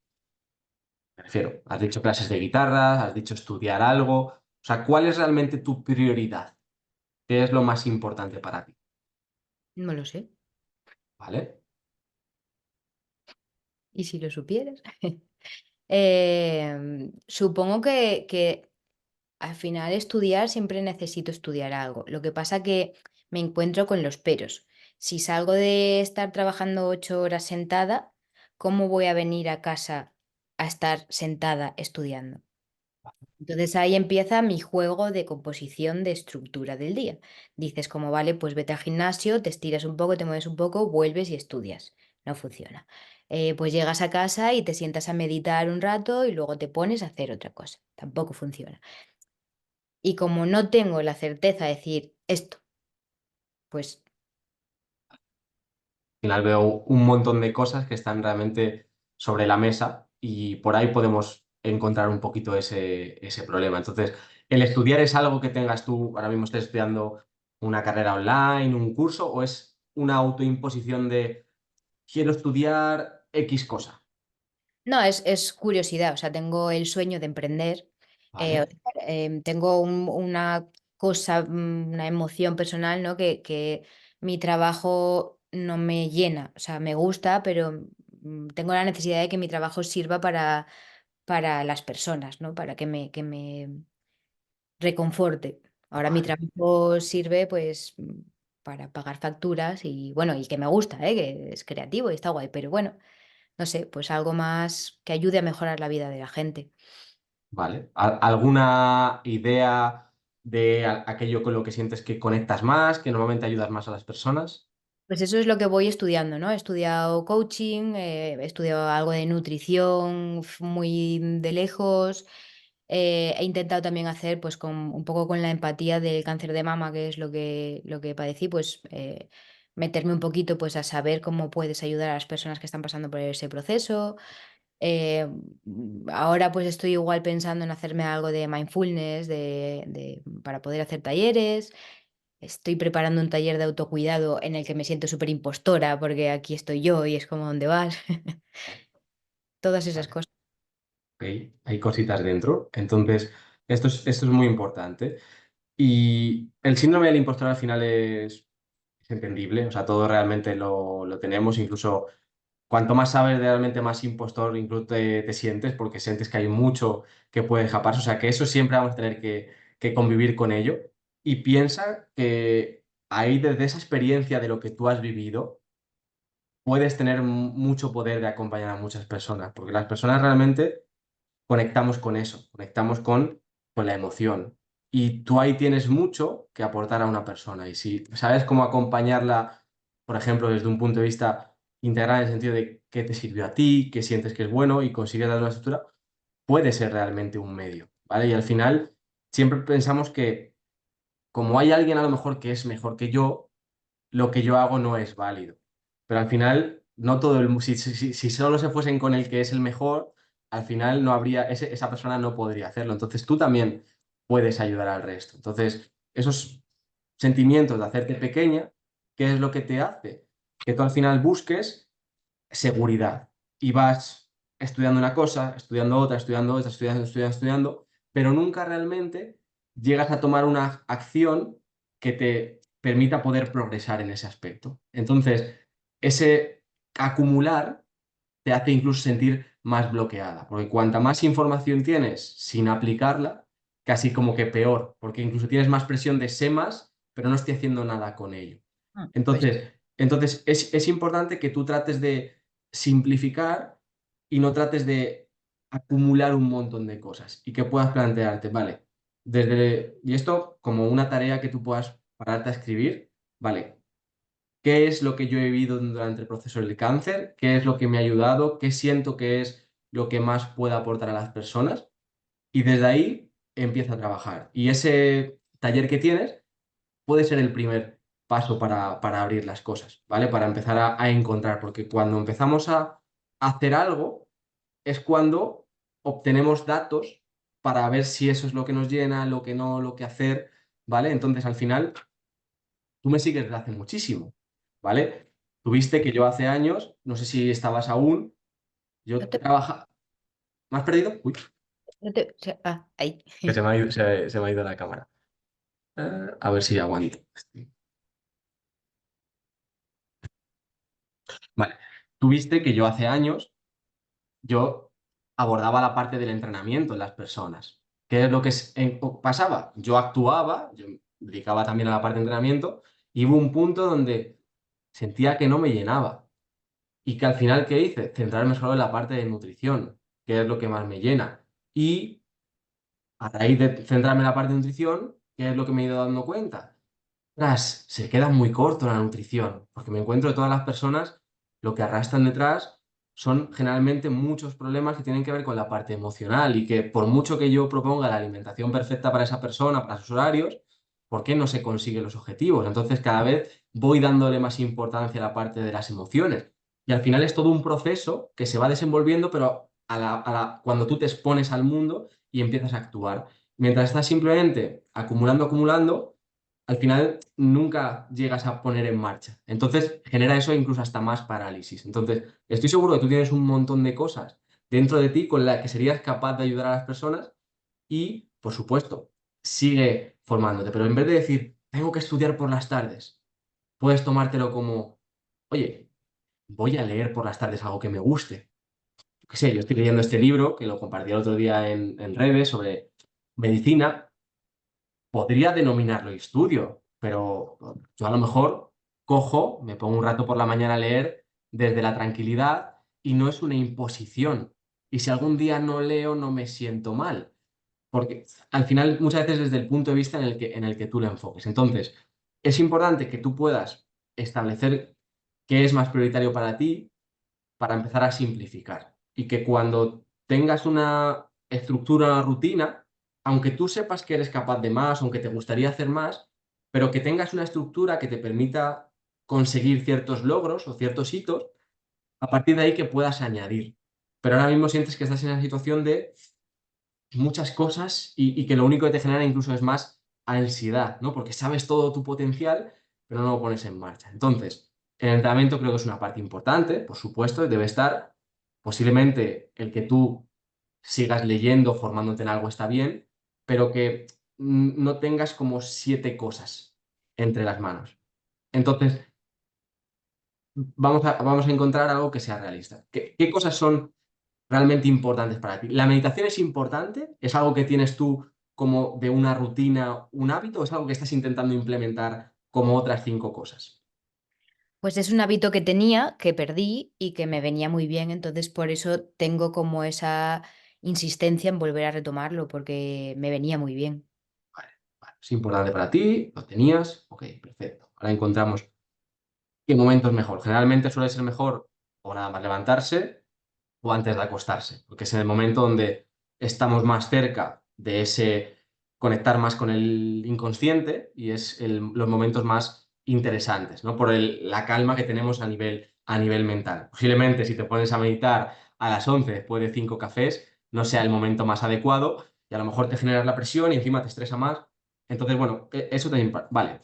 me refiero, has dicho clases de guitarra, has dicho estudiar algo. O sea, ¿cuál es realmente tu prioridad? ¿Qué es lo más importante para ti? No lo sé. ¿Vale? ¿Y si lo supieras? Supongo que al final estudiar siempre necesito estudiar algo. Lo que pasa que me encuentro con los peros. Si salgo de estar trabajando 8 horas sentada, ¿cómo voy a venir a casa a estar sentada estudiando? Entonces ahí empieza mi juego de composición de estructura del día. Dices como, vale, pues vete al gimnasio, te estiras un poco, te mueves un poco, vuelves y estudias. No funciona. Pues llegas a casa y te sientas a meditar un rato y luego te pones a hacer otra cosa. Tampoco funciona. Y como no tengo la certeza de decir esto, pues Al final veo un montón de cosas que están realmente sobre la mesa y por ahí podemos encontrar un poquito ese problema. Entonces, ¿el estudiar es algo que tengas tú, ahora mismo estás estudiando una carrera online, un curso, o es una autoimposición de quiero estudiar X cosa? no, es curiosidad. O sea, tengo el sueño de emprender. O ¿Vale? sea, tengo una cosa, una emoción personal, ¿no? Que mi trabajo no me llena. O sea, me gusta, pero tengo la necesidad de que mi trabajo sirva para las personas, ¿no? Para que me reconforte. Ahora mi Vale. trabajo sirve pues para pagar facturas y bueno, y que me gusta, que es creativo y está guay, pero bueno, no sé, pues algo más que ayude a mejorar la vida de la gente. Vale. ¿Alguna idea de aquello con lo que sientes que conectas más, que normalmente ayudas más a las personas? Pues eso es lo que voy estudiando, ¿no? He estudiado coaching, he estudiado algo de nutrición muy de lejos. He intentado también hacer, pues, con un poco con la empatía del cáncer de mama, que es lo que padecí, pues, meterme un poquito, pues, a saber cómo puedes ayudar a las personas que están pasando por ese proceso. Ahora, pues, estoy igual pensando en hacerme algo de mindfulness, para poder hacer talleres. Estoy preparando un taller de autocuidado en el que me siento súper impostora porque aquí estoy yo y es como, ¿dónde vas? Todas esas Vale. cosas. Ok, hay cositas dentro. Entonces, esto es muy importante. Y el síndrome del impostor al final es entendible, o sea, todo realmente lo tenemos, incluso cuanto más sabes, realmente más impostor incluso te sientes, porque sientes que hay mucho que puede escaparse, o sea, que eso siempre vamos a tener que convivir con ello. Y piensa que ahí desde esa experiencia de lo que tú has vivido, puedes tener mucho poder de acompañar a muchas personas, porque las personas realmente conectamos con eso, conectamos con la emoción. Y tú ahí tienes mucho que aportar a una persona. Y si sabes cómo acompañarla, por ejemplo, desde un punto de vista integral, en el sentido de qué te sirvió a ti, qué sientes que es bueno y consigues dar una estructura, puede ser realmente un medio, ¿vale? Y al final siempre pensamos que como hay alguien a lo mejor que es mejor que yo, lo que yo hago no es válido. Pero al final, no todo el si solo se fuesen con el que es el mejor, al final no habría, esa persona no podría hacerlo. Entonces tú también puedes ayudar al resto. Entonces, esos sentimientos de hacerte pequeña, ¿qué es lo que te hace? Que tú al final busques seguridad y vas estudiando una cosa, estudiando otra, estudiando otra, estudiando, estudiando, estudiando, pero nunca realmente llegas a tomar una acción que te permita poder progresar en ese aspecto. Entonces, ese acumular te hace incluso sentir más bloqueada, porque cuanta más información tienes sin aplicarla, casi como que peor, porque incluso tienes más presión de sé más, pero no estoy haciendo nada con ello. Pues Entonces es importante que tú trates de simplificar y no trates de acumular un montón de cosas y que puedas plantearte, vale, y esto como una tarea que tú puedas pararte a escribir, vale, ¿qué es lo que yo he vivido durante el proceso del cáncer? ¿Qué es lo que me ha ayudado? ¿Qué siento que es lo que más puede aportar a las personas? Y desde ahí empieza a trabajar. Y ese taller que tienes puede ser el primer paso para abrir las cosas, ¿vale? Para empezar a encontrar, porque cuando empezamos a hacer algo es cuando obtenemos datos para ver si eso es lo que nos llena, lo que no, lo que hacer, ¿vale? Entonces, al final, tú me sigues desde hace muchísimo, ¿vale? Tuviste que yo hace años, no sé si estabas aún, no yo te, trabajaba... ¿Me has perdido? Uy, ahí. que se me ha ido la cámara. A ver si aguanto. Vale. Tuviste que yo hace años yo abordaba la parte del entrenamiento en las personas. ¿Qué es lo que pasaba? Yo actuaba, yo me dedicaba también a la parte de entrenamiento, y hubo un punto donde sentía que no me llenaba. Y que al final, ¿qué hice? Centrarme solo en la parte de nutrición, que es lo que más me llena. Y a raíz de centrarme en la parte de nutrición, ¿qué es lo que me he ido dando cuenta? Se queda muy corto la nutrición, porque me encuentro que todas las personas lo que arrastran detrás son generalmente muchos problemas que tienen que ver con la parte emocional y que por mucho que yo proponga la alimentación perfecta para esa persona, para sus horarios, ¿por qué no se consiguen los objetivos? Entonces cada vez voy dándole más importancia a la parte de las emociones. Y al final es todo un proceso que se va desenvolviendo, pero cuando tú te expones al mundo y empiezas a actuar. Mientras estás simplemente acumulando, acumulando, al final nunca llegas a poner en marcha. Entonces genera eso incluso hasta más parálisis. Entonces, estoy seguro que tú tienes un montón de cosas dentro de ti con las que serías capaz de ayudar a las personas y, por supuesto, sigue formándote. Pero en vez de decir, tengo que estudiar por las tardes, puedes tomártelo como, oye, voy a leer por las tardes algo que me guste. Yo qué sé, yo estoy leyendo este libro que lo compartí el otro día en redes sobre medicina. Podría denominarlo estudio, pero yo a lo mejor cojo, me pongo un rato por la mañana a leer desde la tranquilidad y no es una imposición. Y si algún día no leo, no me siento mal, porque al final muchas veces desde el punto de vista en el que tú lo enfoques. Entonces, es importante que tú puedas establecer qué es más prioritario para ti para empezar a simplificar. Y que cuando tengas una estructura, una rutina, aunque tú sepas que eres capaz de más, aunque te gustaría hacer más, pero que tengas una estructura que te permita conseguir ciertos logros o ciertos hitos, a partir de ahí que puedas añadir. Pero ahora mismo sientes que estás en una situación de muchas cosas y que lo único que te genera incluso es más ansiedad, ¿no? Porque sabes todo tu potencial, pero no lo pones en marcha. Entonces, el entrenamiento creo que es una parte importante, por supuesto, debe estar. Posiblemente el que tú sigas leyendo, formándote en algo está bien, pero que no tengas como 7 cosas entre las manos. Entonces, vamos a encontrar algo que sea realista. ¿Qué cosas son realmente importantes para ti? ¿La meditación es importante? ¿Es algo que tienes tú como de una rutina, un hábito, o es algo que estás intentando implementar como otras 5 cosas? Pues es un hábito que tenía, que perdí y que me venía muy bien, entonces por eso tengo como esa insistencia en volver a retomarlo, porque me venía muy bien. Vale, vale. Es importante para ti, lo tenías, ok, perfecto. Ahora encontramos qué momento es mejor. Generalmente suele ser mejor o nada más levantarse o antes de acostarse, porque es en el momento donde estamos más cerca de ese conectar más con el inconsciente y es los momentos más interesantes, ¿no? Por la calma que tenemos a nivel mental. Posiblemente si te pones a meditar a las 11 después de 5 cafés, no sea el momento más adecuado y a lo mejor te generas la presión y encima te estresa más. Entonces, bueno, eso te... Vale.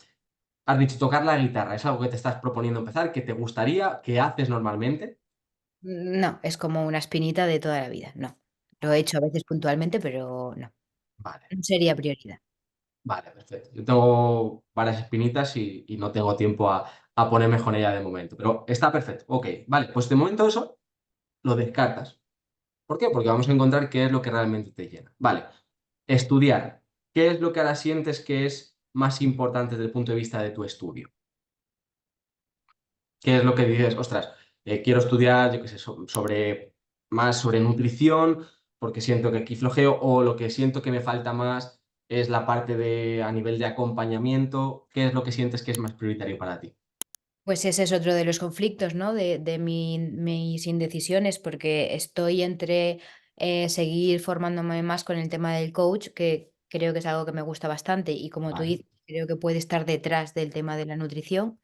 Has dicho tocar la guitarra, ¿es algo que te estás proponiendo empezar, que te gustaría, que haces normalmente? No, es como una espinita de toda la vida, no. Lo he hecho a veces puntualmente, pero no, Vale. no sería prioridad. Vale, perfecto. Yo tengo varias espinitas y no tengo tiempo a ponerme con ella de momento, pero está perfecto. Ok, vale, pues de momento eso lo descartas. ¿Por qué? Porque vamos a encontrar qué es lo que realmente te llena. Vale, estudiar. ¿Qué es lo que ahora sientes que es más importante desde el punto de vista de tu estudio? ¿Qué es lo que dices? Ostras, quiero estudiar, yo qué sé, sobre más sobre nutrición, porque siento que aquí flojeo, o lo que siento que me falta más es la parte de a nivel de acompañamiento. ¿Qué es lo que sientes que es más prioritario para ti? Pues ese es otro de los conflictos, ¿no? De mis indecisiones, porque estoy entre seguir formándome más con el tema del coach, que creo que es algo que me gusta bastante y como tú Vale. dices, creo que puede estar detrás del tema de la nutrición.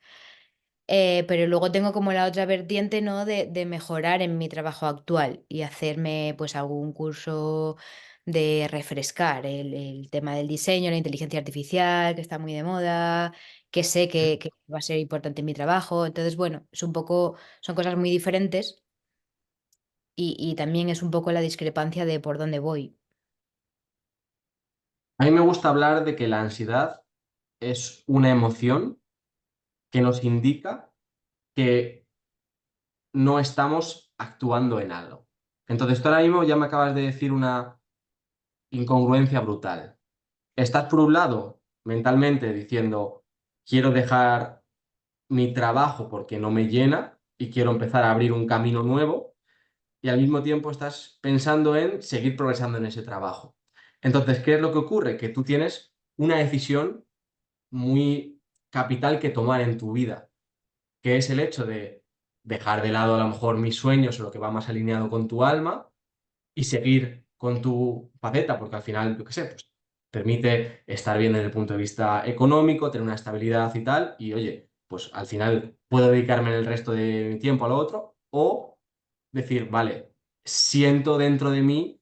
Pero luego tengo como la otra vertiente, ¿no? De mejorar en mi trabajo actual y hacerme pues algún curso de refrescar el tema del diseño, la inteligencia artificial, que está muy de moda, que sé que va a ser importante en mi trabajo. Entonces, bueno, es un poco, son cosas muy diferentes y también es un poco la discrepancia de por dónde voy. A mí me gusta hablar de que la ansiedad es una emoción que nos indica que no estamos actuando en algo. Entonces, tú ahora mismo ya me acabas de decir una incongruencia brutal. Estás por un lado mentalmente diciendo, quiero dejar mi trabajo porque no me llena y quiero empezar a abrir un camino nuevo, y al mismo tiempo estás pensando en seguir progresando en ese trabajo. Entonces, ¿qué es lo que ocurre? Que tú tienes una decisión muy capital que tomar en tu vida, que es el hecho de dejar de lado a lo mejor mis sueños o lo que va más alineado con tu alma y seguir con tu faceta, porque al final, yo qué sé, pues permite estar bien desde el punto de vista económico, tener una estabilidad y tal, y oye, pues al final puedo dedicarme el resto de mi tiempo a lo otro, o decir, vale, siento dentro de mí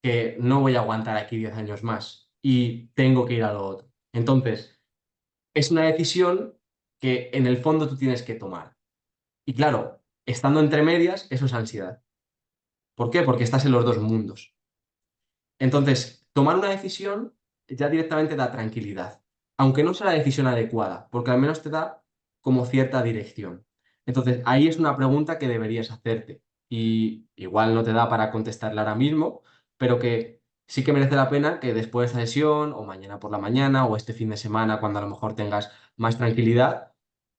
que no voy a aguantar aquí 10 años más y tengo que ir a lo otro. Entonces, es una decisión que en el fondo tú tienes que tomar. Y claro, estando entre medias, eso es ansiedad. ¿Por qué? Porque estás en los dos mundos. Entonces, tomar una decisión ya directamente da tranquilidad, aunque no sea la decisión adecuada, porque al menos te da como cierta dirección. Entonces, ahí es una pregunta que deberías hacerte y igual no te da para contestarla ahora mismo, pero que sí que merece la pena que después de esa sesión o mañana por la mañana o este fin de semana, cuando a lo mejor tengas más tranquilidad,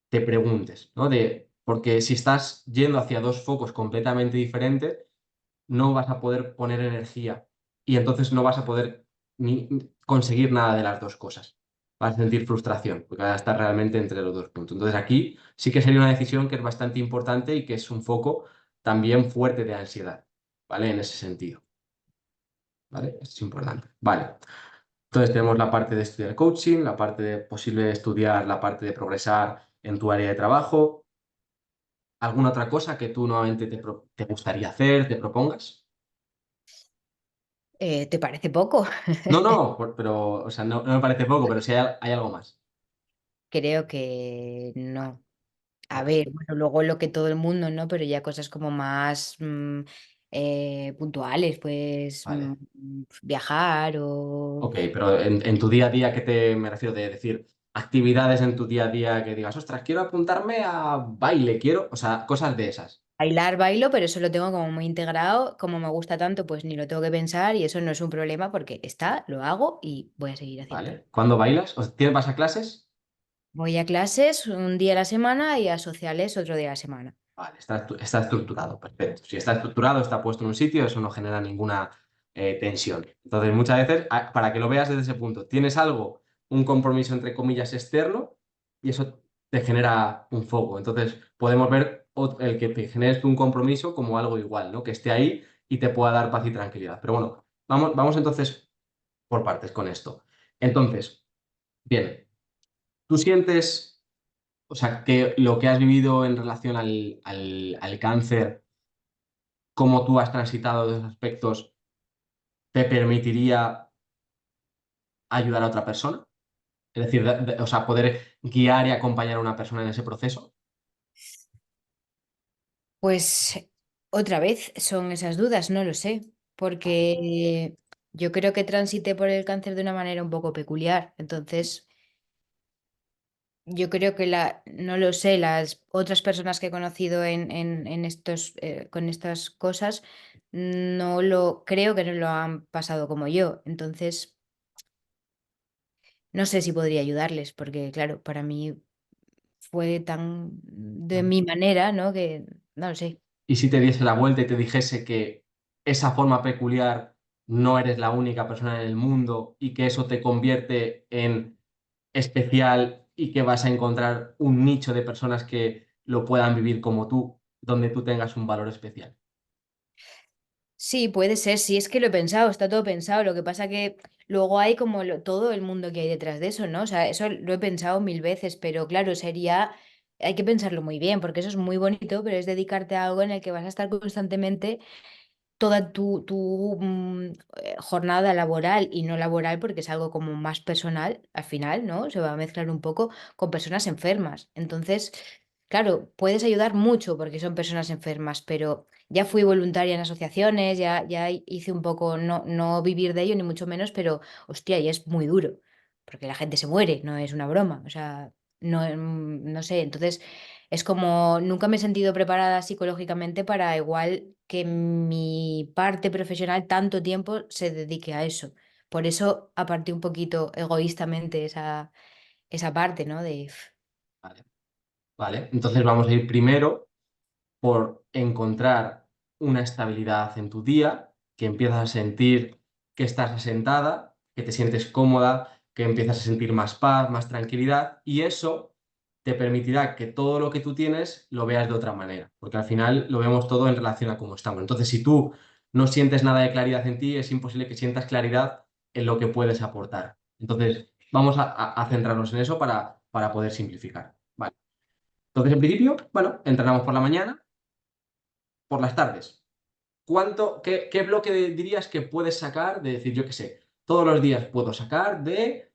te preguntes, ¿no? Porque si estás yendo hacia dos focos completamente diferentes, no vas a poder poner energía y entonces no vas a poder ni conseguir nada de las dos cosas. Vas a sentir frustración porque vas a estar realmente entre los dos puntos. Entonces aquí sí que sería una decisión que es bastante importante y que es un foco también fuerte de ansiedad, ¿vale? En ese sentido, ¿vale? Esto es importante. Vale. Entonces tenemos la parte de estudiar coaching, la parte de posible estudiar, la parte de progresar en tu área de trabajo. ¿Alguna otra cosa que tú nuevamente te gustaría hacer, te propongas? ¿Te parece poco? No, no, pero, o sea, no me parece poco, pero sí hay algo más. Creo que no. A Vale, ver, bueno, luego lo que todo el mundo, ¿no? Pero ya cosas como más puntuales, pues vale. viajar o Ok, pero en tu día a día, me refiero de decir actividades en tu día a día que digas, ostras, quiero apuntarme a baile, quiero, o sea, cosas de esas, bailar, bailo, pero eso lo tengo como muy integrado, como me gusta tanto, pues ni lo tengo que pensar y eso no es un problema porque está, lo hago y voy a seguir haciéndolo. ¿vale? ¿Cuándo bailas? ¿Vas a clases? Voy a clases un día a la semana y a sociales otro día a la semana. Vale, está estructurado, perfecto. Si está estructurado, está puesto en un sitio, eso no genera ninguna tensión. Entonces, muchas veces, para que lo veas desde ese punto, tienes algo, un compromiso entre comillas externo, y eso te genera un foco. Entonces, podemos ver el que te generes tú un compromiso como algo igual, ¿no? Que esté ahí y te pueda dar paz y tranquilidad. Pero bueno, vamos entonces por partes con esto. Entonces, bien, ¿tú sientes, o sea, que lo que has vivido en relación al cáncer, cómo tú has transitado esos aspectos, te permitiría ayudar a otra persona? Es decir, o sea, poder guiar y acompañar a una persona en ese proceso. Pues otra vez son esas dudas, no lo sé, Vale, porque yo creo que transité por el cáncer de una manera un poco peculiar. Entonces, yo creo que no lo sé, las otras personas que he conocido en estos, con estas cosas, creo que no lo han pasado como yo. Entonces, no sé si podría ayudarles, porque claro, para mí fue tan de Vale. mi manera, ¿no? Que no lo sé. Y si te diese la vuelta y te dijese que esa forma peculiar no eres la única persona en el mundo y que eso te convierte en especial y que vas a encontrar un nicho de personas que lo puedan vivir como tú, donde tú tengas un valor especial. Sí, puede ser, sí, es que lo he pensado, está todo pensado. Lo que pasa que luego hay como todo el mundo que hay detrás de eso, ¿no? O sea, eso lo he pensado mil veces, pero claro, hay que pensarlo muy bien, porque eso es muy bonito, pero es dedicarte a algo en el que vas a estar constantemente toda tu jornada laboral y no laboral, porque es algo como más personal al final, ¿no? Se va a mezclar un poco con personas enfermas. Entonces, claro, puedes ayudar mucho porque son personas enfermas, pero ya fui voluntaria en asociaciones, ya hice un poco, no vivir de ello ni mucho menos, pero hostia, y es muy duro, porque la gente se muere, no es una broma, o sea, no sé, entonces... Es como nunca me he sentido preparada psicológicamente para igual que mi parte profesional tanto tiempo se dedique a eso. Por eso aparté un poquito egoístamente esa parte, ¿no? Vale. Vale, entonces vamos a ir primero por encontrar una estabilidad en tu día, que empiezas a sentir que estás asentada, que te sientes cómoda, que empiezas a sentir más paz, más tranquilidad, y eso te permitirá que todo lo que tú tienes lo veas de otra manera, porque al final lo vemos todo en relación a cómo estamos. Entonces, si tú no sientes nada de claridad en ti, es imposible que sientas claridad en lo que puedes aportar. Entonces, vamos a centrarnos en eso para poder simplificar. Vale. Entonces, en principio, bueno, entrenamos por la mañana, por las tardes. ¿Qué bloque dirías que puedes sacar de decir, yo qué sé, todos los días puedo sacar de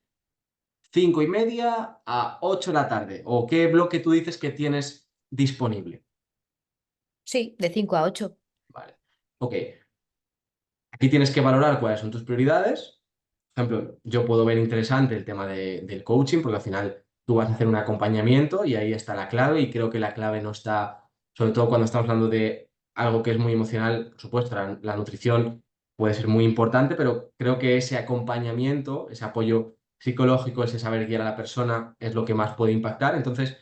5:30 a 8 de la tarde? ¿O qué bloque tú dices que tienes disponible? Sí, de 5 a 8. Vale. Ok, aquí tienes que valorar cuáles son tus prioridades. Por ejemplo, yo puedo ver interesante el tema del coaching, porque al final tú vas a hacer un acompañamiento y ahí está la clave, y creo que la clave no está, sobre todo cuando estamos hablando de algo que es muy emocional, por supuesto, la nutrición puede ser muy importante, pero creo que ese acompañamiento, ese apoyo psicológico, ese saber guiar a la persona es lo que más puede impactar. Entonces,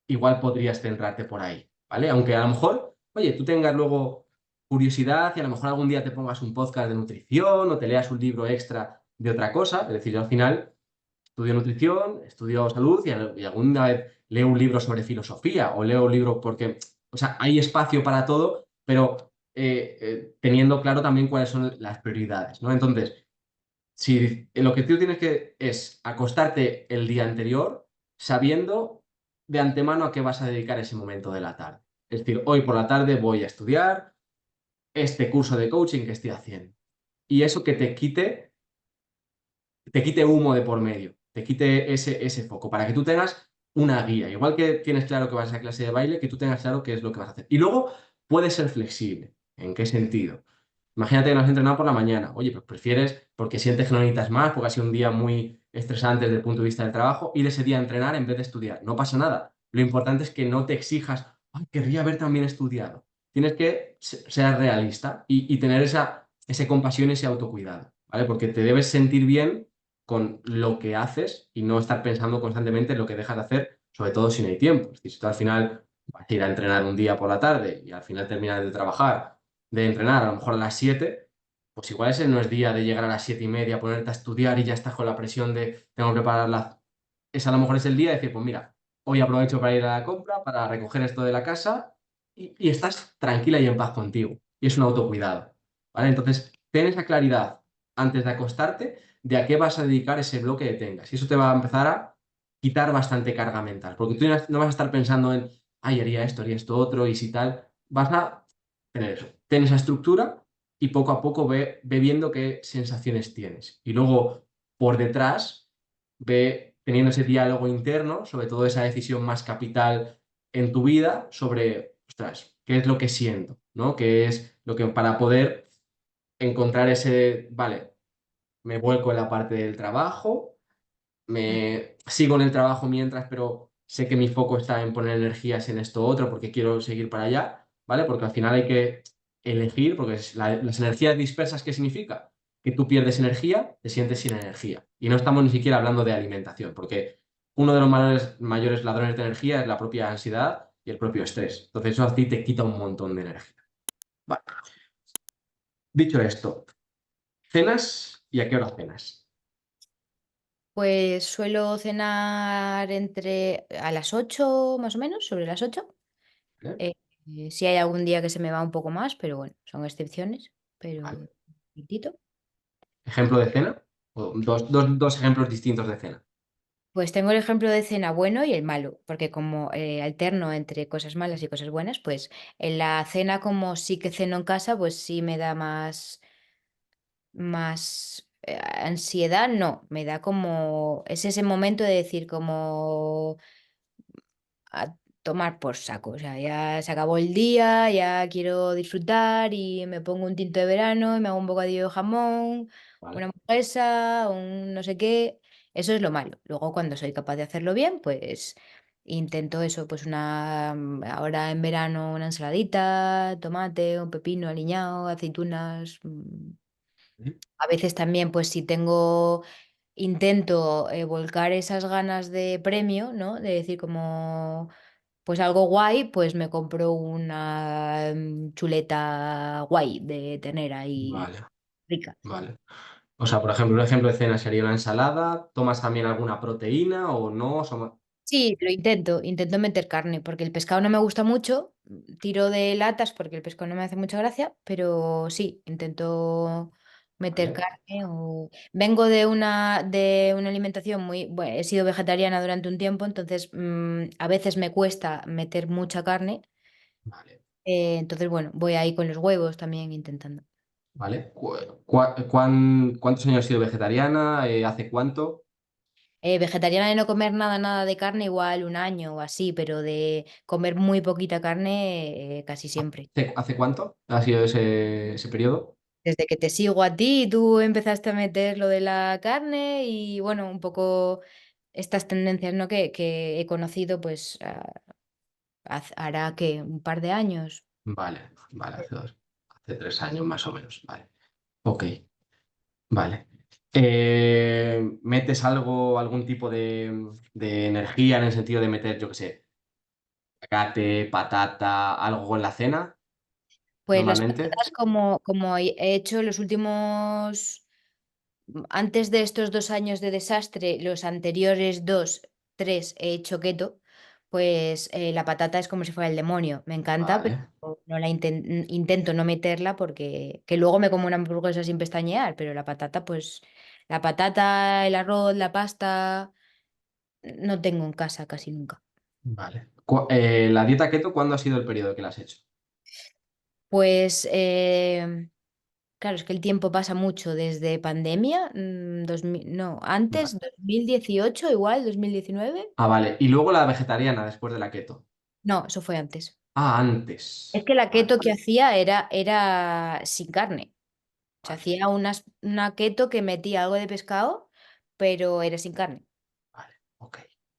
igual podrías centrarte por ahí, ¿vale? Aunque a lo mejor, oye, tú tengas luego curiosidad y a lo mejor algún día te pongas un podcast de nutrición o te leas un libro extra de otra cosa. Es decir, yo al final estudio nutrición, estudio salud y alguna vez leo un libro sobre filosofía o leo un libro porque, o sea, hay espacio para todo, pero teniendo claro también cuáles son las prioridades, ¿no? Entonces, si lo que tú tienes que es acostarte el día anterior sabiendo de antemano a qué vas a dedicar ese momento de la tarde. Es decir, hoy por la tarde voy a estudiar este curso de coaching que estoy haciendo. Y eso que te quite humo de por medio, te quite ese foco, para que tú tengas una guía. Igual que tienes claro que vas a esa clase de baile, que tú tengas claro qué es lo que vas a hacer. Y luego puedes ser flexible. ¿En qué sentido? Imagínate que no has entrenado por la mañana. Oye, pues prefieres porque sientes que no necesitas más, porque ha sido un día muy estresante desde el punto de vista del trabajo, ir ese día a entrenar en vez de estudiar. No pasa nada. Lo importante es que no te exijas, ay, querría haber también estudiado. Tienes que ser realista y tener esa compasión, ese autocuidado, ¿vale? Porque te debes sentir bien con lo que haces y no estar pensando constantemente en lo que dejas de hacer, sobre todo si no hay tiempo. Es decir, si tú al final vas a ir a entrenar un día por la tarde y al final terminas de trabajar, de entrenar a lo mejor a las 7, pues igual ese no es día de llegar a las 7:30, ponerte a estudiar y ya estás con la presión de tengo que prepararla. Ese a lo mejor es el día de decir, pues mira, hoy aprovecho para ir a la compra, para recoger esto de la casa y estás tranquila y en paz contigo. Y es un autocuidado, ¿vale? Entonces, ten esa claridad antes de acostarte de a qué vas a dedicar ese bloque que tengas. Y eso te va a empezar a quitar bastante carga mental, porque tú no vas a estar pensando en, ay, haría esto otro, y si tal. Vas a tener eso. Ten esa estructura y poco a poco ve viendo qué sensaciones tienes. Y luego, por detrás, ve teniendo ese diálogo interno, sobre todo esa decisión más capital en tu vida, sobre, ostras, ¿qué es lo que siento? ¿No? ¿Qué es lo que para poder encontrar ese, vale? me vuelco en la parte del trabajo, me sigo en el trabajo mientras, pero sé que mi foco está en poner energías en esto otro porque quiero seguir para allá, ¿vale? Porque al final hay que elegir, porque las energías dispersas, ¿qué significa? Que tú pierdes energía, te sientes sin energía. Y no estamos ni siquiera hablando de alimentación, porque uno de los mayores ladrones de energía es la propia ansiedad y el propio estrés. Entonces eso a ti te quita un montón de energía. Vale. Dicho esto, ¿cenas y a qué hora cenas? Pues suelo cenar entre a las 8 más o menos, sobre las 8. ¿Vale? Eh, si hay algún día que se me va un poco más, pero bueno, son excepciones, Vale. pero poquitito. ¿Ejemplo de cena? O dos ejemplos distintos de cena. Pues tengo el ejemplo de cena bueno y el malo, porque como alterno entre cosas malas y cosas buenas, pues en la cena como sí que ceno en casa, pues sí me da más ansiedad, no, me da como, es ese momento de decir como a tomar por saco. O sea, ya se acabó el día, ya quiero disfrutar y me pongo un tinto de verano y me hago un bocadillo de jamón, una Vale. hamburguesa, un no sé qué. Eso es lo malo. Luego, cuando soy capaz de hacerlo bien, pues intento eso, pues ahora en verano una ensaladita, tomate, un pepino aliñado, aceitunas. Ujú. A veces también, pues si intento volcar esas ganas de premio, ¿no? De decir como pues algo guay, pues me compro una chuleta guay de tener ahí Vale, rica. vale. O sea, por ejemplo, un ejemplo de cena sería una ensalada. ¿Tomas también alguna proteína o no? Sí, lo intento meter carne, porque el pescado no me gusta mucho, tiro de latas porque el pescado no me hace mucha gracia, pero sí, intento meter Vale, carne Vengo de una alimentación bueno, he sido vegetariana durante un tiempo, entonces a veces me cuesta meter mucha carne, vale, entonces bueno, voy ahí con los huevos también intentando. vale. ¿Cuántos años has sido vegetariana? ¿Hace cuánto? Vegetariana de no comer nada de carne, igual un año o así, pero de comer muy poquita carne, casi siempre. ¿Hace cuánto ha sido ese periodo? Desde que te sigo a ti, tú empezaste a meter lo de la carne y bueno, un poco estas tendencias, ¿no? que he conocido, pues hará que un par de años. Vale, vale, hace 3 años más o menos. Vale, ok, vale. ¿Metes algún tipo de energía en el sentido de meter, yo qué sé, aguacate, patata, algo en la cena Pues las normalmente? patatas, como he hecho los últimos, antes de estos 2 años de desastre, los anteriores 2, 3 he hecho keto, pues la patata es como si fuera el demonio. Me encanta, pero Vale, no intento no meterla porque que luego me como una hamburguesa sin pestañear, pero la patata, pues la patata, el arroz, la pasta, no tengo en casa casi nunca. vale. ¿La dieta keto cuándo ha sido el periodo que la has hecho? Pues claro, es que el tiempo pasa mucho desde pandemia, 2000, no, Vale. antes, 2018 igual, 2019. Ah, vale. Y luego la vegetariana después de la keto. No, eso fue antes. Ah, Es antes. que la Vale, keto que hacía era sin carne. O sea, vale, hacía una keto que metía algo de pescado, pero era sin carne. vale. Ok,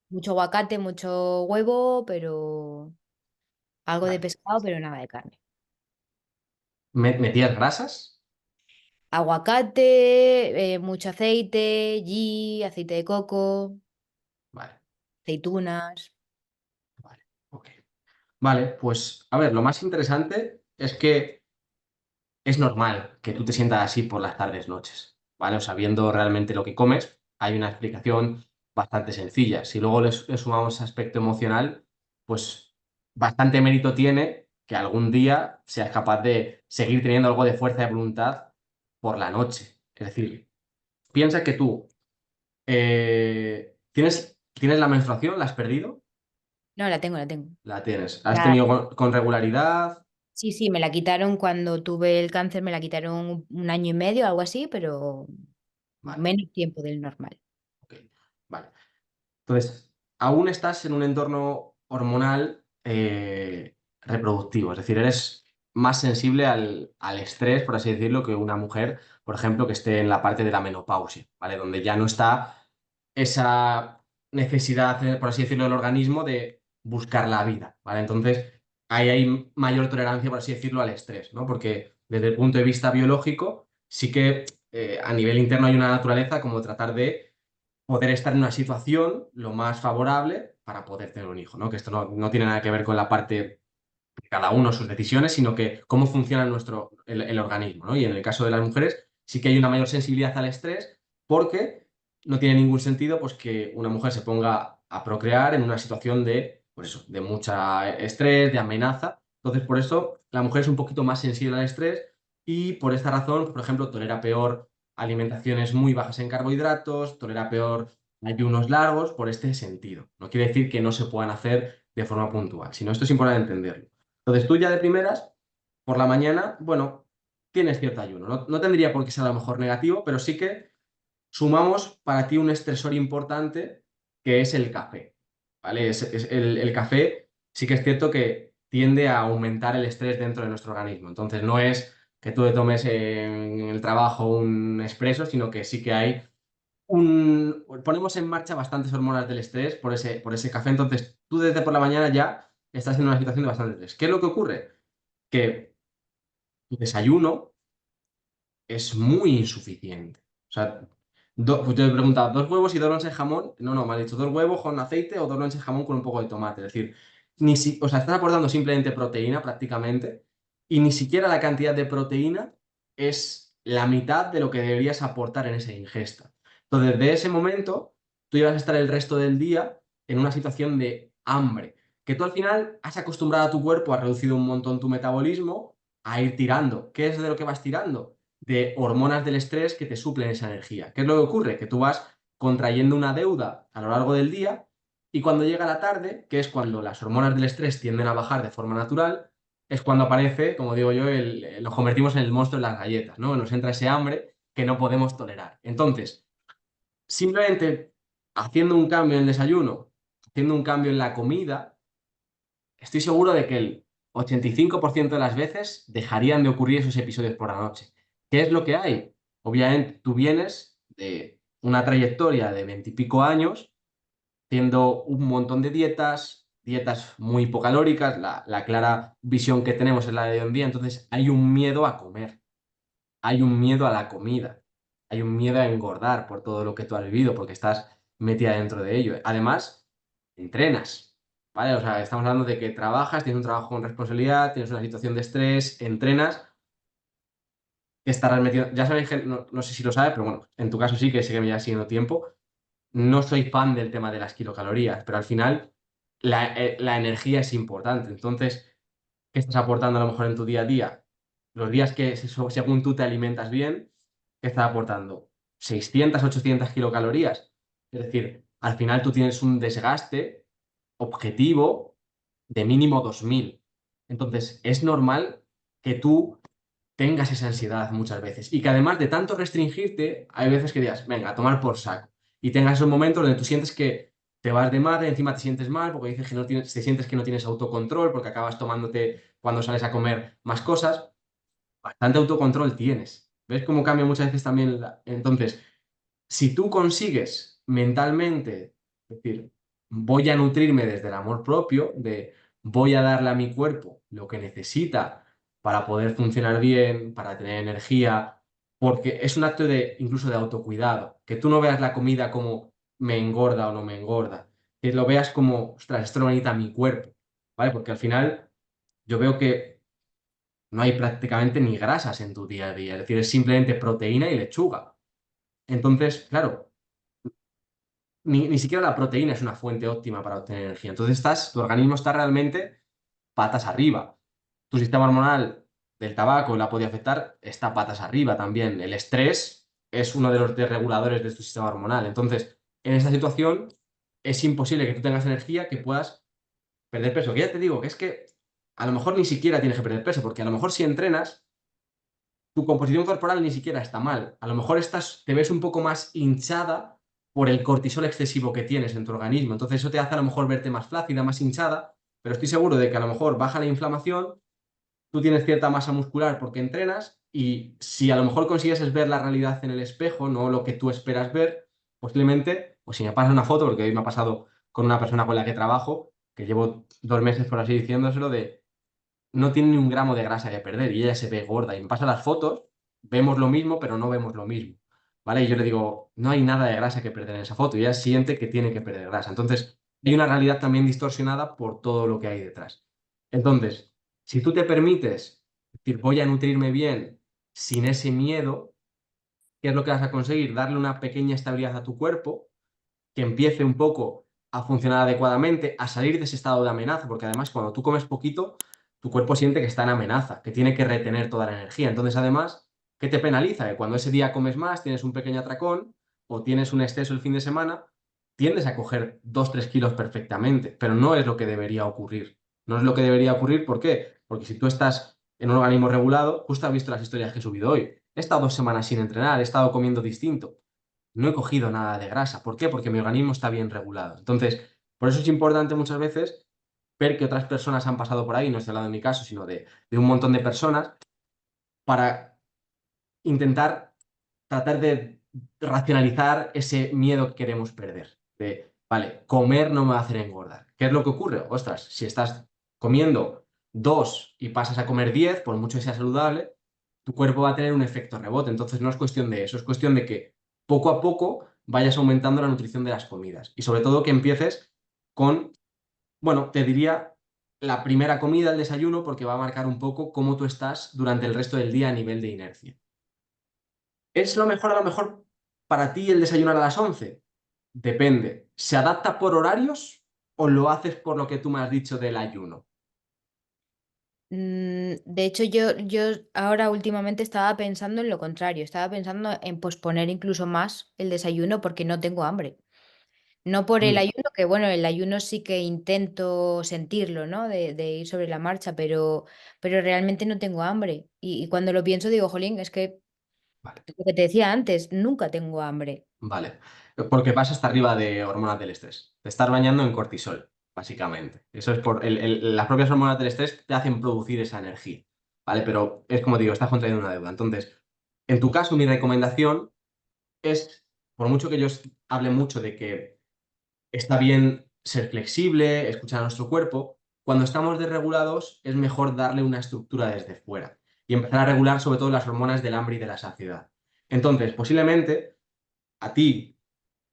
Mucho aguacate, mucho huevo, pero algo de vale. pescado, pero nada de carne. ¿Metías grasas? Aguacate, mucho aceite, ghee, aceite de coco, Vale, aceitunas. vale. Ok. Vale, pues a ver, lo más interesante es que es normal que tú te sientas así por las tardes, noches, ¿vale? O sea, viendo realmente lo que comes, hay una explicación bastante sencilla. Si luego le sumamos ese aspecto emocional, pues bastante mérito tiene que algún día seas capaz de seguir teniendo algo de fuerza de voluntad por la noche. Es decir, piensa que tú tienes la menstruación, ¿la has perdido? No, la tengo, la tengo. La tienes. ¿La has La- tenido con regularidad? sí, sí, me la quitaron cuando tuve el cáncer, me la quitaron un año y medio, algo así, pero Vale, menos tiempo del normal. ok. Vale. Entonces, aún estás en un entorno hormonal reproductivo, es decir, eres más sensible al estrés, por así decirlo, que una mujer, por ejemplo, que esté en la parte de la menopausia, ¿vale? Donde ya no está esa necesidad, por así decirlo, del organismo de buscar la vida, ¿vale? Entonces, ahí hay mayor tolerancia, por así decirlo, al estrés, ¿no? Porque desde el punto de vista biológico, sí que a nivel interno hay una naturaleza como tratar de poder estar en una situación lo más favorable para poder tener un hijo, ¿no? Que esto no tiene nada que ver con la parte cada uno sus decisiones, sino que cómo funciona el organismo, ¿no? Y en el caso de las mujeres sí que hay una mayor sensibilidad al estrés porque no tiene ningún sentido pues, que una mujer se ponga a procrear en una situación de, pues eso, de mucha estrés, de amenaza. Entonces, por eso la mujer es un poquito más sensible al estrés y por esta razón, por ejemplo, tolera peor alimentaciones muy bajas en carbohidratos, tolera peor ayunos largos por este sentido. No quiere decir que no se puedan hacer de forma puntual, sino esto es importante entenderlo. Entonces tú ya de primeras, por la mañana, bueno, tienes cierto ayuno. No tendría por qué ser a lo mejor negativo, pero sí que sumamos para ti un estresor importante que es el café. ¿Vale? El café sí que es cierto que tiende a aumentar el estrés dentro de nuestro organismo. Entonces no es que tú te tomes en el trabajo un expreso, sino que sí que hay ponemos en marcha bastantes hormonas del estrés por ese café. Entonces tú desde por la mañana ya estás en una situación de bastante estrés. ¿Qué es lo que ocurre? Que tu desayuno es muy insuficiente. O sea, pues yo he preguntado, ¿dos huevos y dos lonches de jamón? No, me ha dicho dos huevos con aceite o dos lonches de jamón con un poco de tomate. Es decir, o sea, estás aportando simplemente proteína prácticamente y ni siquiera la cantidad de proteína es la mitad de lo que deberías aportar en esa ingesta. Entonces, de ese momento, tú ibas a estar el resto del día en una situación de hambre, que tú al final has acostumbrado a tu cuerpo, has reducido un montón tu metabolismo a ir tirando. ¿Qué es de lo que vas tirando? De hormonas del estrés que te suplen esa energía. ¿Qué es lo que ocurre? Que tú vas contrayendo una deuda a lo largo del día y cuando llega la tarde, que es cuando las hormonas del estrés tienden a bajar de forma natural, es cuando aparece, como digo yo, nos convertimos en el monstruo de las galletas, ¿no? Nos entra ese hambre que no podemos tolerar. Entonces, simplemente haciendo un cambio en el desayuno, haciendo un cambio en la comida, estoy seguro de que el 85% de las veces dejarían de ocurrir esos episodios por la noche. ¿Qué es lo que hay? Obviamente, tú vienes de una trayectoria de 20 y pico años, haciendo un montón de dietas muy hipocalóricas, la clara visión que tenemos es la de hoy en día, entonces hay un miedo a comer, hay un miedo a la comida, hay un miedo a engordar por todo lo que tú has vivido, porque estás metida dentro de ello. Además, entrenas, ¿vale? O sea, estamos hablando de que trabajas, tienes un trabajo con responsabilidad, tienes una situación de estrés, entrenas, que estarás metido. Ya sabéis que, no sé si lo sabes, pero bueno, en tu caso sí, que sé que me llevas siguiendo tiempo. No soy fan del tema de las kilocalorías, pero al final la energía es importante. Entonces, ¿qué estás aportando a lo mejor en tu día a día? Los días que, según tú te alimentas bien, ¿qué estás aportando? 600, 800 kilocalorías. Es decir, al final tú tienes un desgaste objetivo de mínimo 2000. Entonces, es normal que tú tengas esa ansiedad muchas veces y que además de tanto restringirte, hay veces que digas, venga, a tomar por saco. Y tengas esos momentos donde tú sientes que te vas de madre, encima te sientes mal porque dices que no tienes, te sientes que no tienes autocontrol porque acabas tomándote cuando sales a comer más cosas. Bastante autocontrol tienes. ¿Ves cómo cambia muchas veces también? Entonces, si tú consigues mentalmente, es decir, voy a nutrirme desde el amor propio, de voy a darle a mi cuerpo lo que necesita para poder funcionar bien, para tener energía, porque es un acto de incluso de autocuidado, que tú no veas la comida como me engorda o no me engorda, que lo veas como, ostras, esto lo necesita mi cuerpo, ¿vale? Porque al final yo veo que no hay prácticamente ni grasas en tu día a día, es decir, es simplemente proteína y lechuga. Entonces, claro, ni siquiera la proteína es una fuente óptima para obtener energía. Entonces tu organismo está realmente patas arriba. Tu sistema hormonal del tabaco la podía afectar, está patas arriba también. El estrés es uno de los desreguladores de tu sistema hormonal. Entonces, en esta situación es imposible que tú tengas energía que puedas perder peso. Que ya te digo que es que a lo mejor ni siquiera tienes que perder peso, porque a lo mejor si entrenas tu composición corporal ni siquiera está mal. A lo mejor te ves un poco más hinchada por el cortisol excesivo que tienes en tu organismo. Entonces eso te hace a lo mejor verte más flácida, más hinchada, pero estoy seguro de que a lo mejor baja la inflamación tú tienes cierta masa muscular porque entrenas y si a lo mejor consigues ver la realidad en el espejo, no lo que tú esperas ver, posiblemente, o si me pasa una foto, porque hoy me ha pasado con una persona con la que trabajo, que llevo 2 meses, por así diciéndoselo, de no tiene ni un gramo de grasa que perder y ella se ve gorda y me pasa las fotos, vemos lo mismo, pero no vemos lo mismo, ¿vale? Y yo le digo, no hay nada de grasa que perder en esa foto y ella siente que tiene que perder grasa. Entonces, hay una realidad también distorsionada por todo lo que hay detrás. Entonces, si tú te permites decir, voy a nutrirme bien sin ese miedo, ¿qué es lo que vas a conseguir? Darle una pequeña estabilidad a tu cuerpo que empiece un poco a funcionar adecuadamente, a salir de ese estado de amenaza, porque además cuando tú comes poquito, tu cuerpo siente que está en amenaza, que tiene que retener toda la energía. Entonces, además, ¿qué te penaliza? Que cuando ese día comes más, tienes un pequeño atracón o tienes un exceso el fin de semana, tiendes a coger 2 3 kilos perfectamente, pero no es lo que debería ocurrir. No es lo que debería ocurrir, ¿por qué? Porque si tú estás en un organismo regulado, justo has visto las historias que he subido hoy. He estado 2 semanas sin entrenar, he estado comiendo distinto, no he cogido nada de grasa. ¿Por qué? Porque mi organismo está bien regulado. Entonces, por eso es importante muchas veces ver que otras personas han pasado por ahí, no estoy hablando de mi caso, sino de un montón de personas, para intentar tratar de racionalizar ese miedo que queremos perder. De, vale, comer no me va a hacer engordar. ¿Qué es lo que ocurre? Ostras, si estás comiendo 2 y pasas a comer 10, por mucho que sea saludable, tu cuerpo va a tener un efecto rebote. Entonces no es cuestión de eso, es cuestión de que poco a poco vayas aumentando la nutrición de las comidas. Y sobre todo que empieces con, bueno, te diría la primera comida, el desayuno, porque va a marcar un poco cómo tú estás durante el resto del día a nivel de inercia. ¿Es lo mejor a lo mejor para ti el desayunar a las 11? Depende. ¿Se adapta por horarios o lo haces por lo que tú me has dicho del ayuno? De hecho, yo ahora últimamente estaba pensando en lo contrario, estaba pensando en posponer incluso más el desayuno porque no tengo hambre. No por el Mm, ayuno, que bueno, el ayuno sí que intento sentirlo, ¿no? De ir sobre la marcha, pero realmente no tengo hambre. Y cuando lo pienso digo, jolín, es que vale, lo que te decía antes, nunca tengo hambre. vale. Porque vas hasta arriba de hormonas del estrés. Te estás bañando en cortisol, básicamente. Eso es por las propias hormonas del estrés te hacen producir esa energía, ¿vale? Pero es como digo, estás contrayendo una deuda. Entonces, en tu caso, mi recomendación es, por mucho que yo hable mucho de que está bien ser flexible, escuchar a nuestro cuerpo. Cuando estamos desregulados, es mejor darle una estructura desde fuera y empezar a regular sobre todo las hormonas del hambre y de la saciedad. Entonces, posiblemente a ti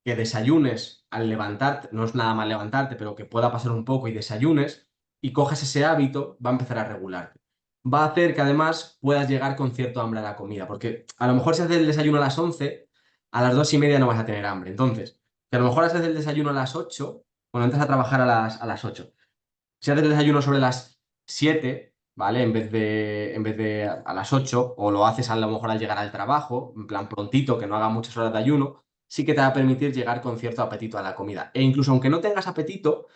que desayunes al levantarte, no es nada mal levantarte, pero que pueda pasar un poco y desayunes y cojas ese hábito, va a empezar a regularte. Va a hacer que además puedas llegar con cierto hambre a la comida, porque a lo mejor si haces el desayuno a las 11, a las 2:30 no vas a tener hambre. Entonces, que a lo mejor haces el desayuno a las 8, cuando entras a trabajar a las 8. Si haces el desayuno sobre las 7, ¿vale? En vez de a las 8, o lo haces a lo mejor al llegar al trabajo, en plan prontito, que no haga muchas horas de ayuno, sí que te va a permitir llegar con cierto apetito a la comida. E incluso aunque no tengas apetito,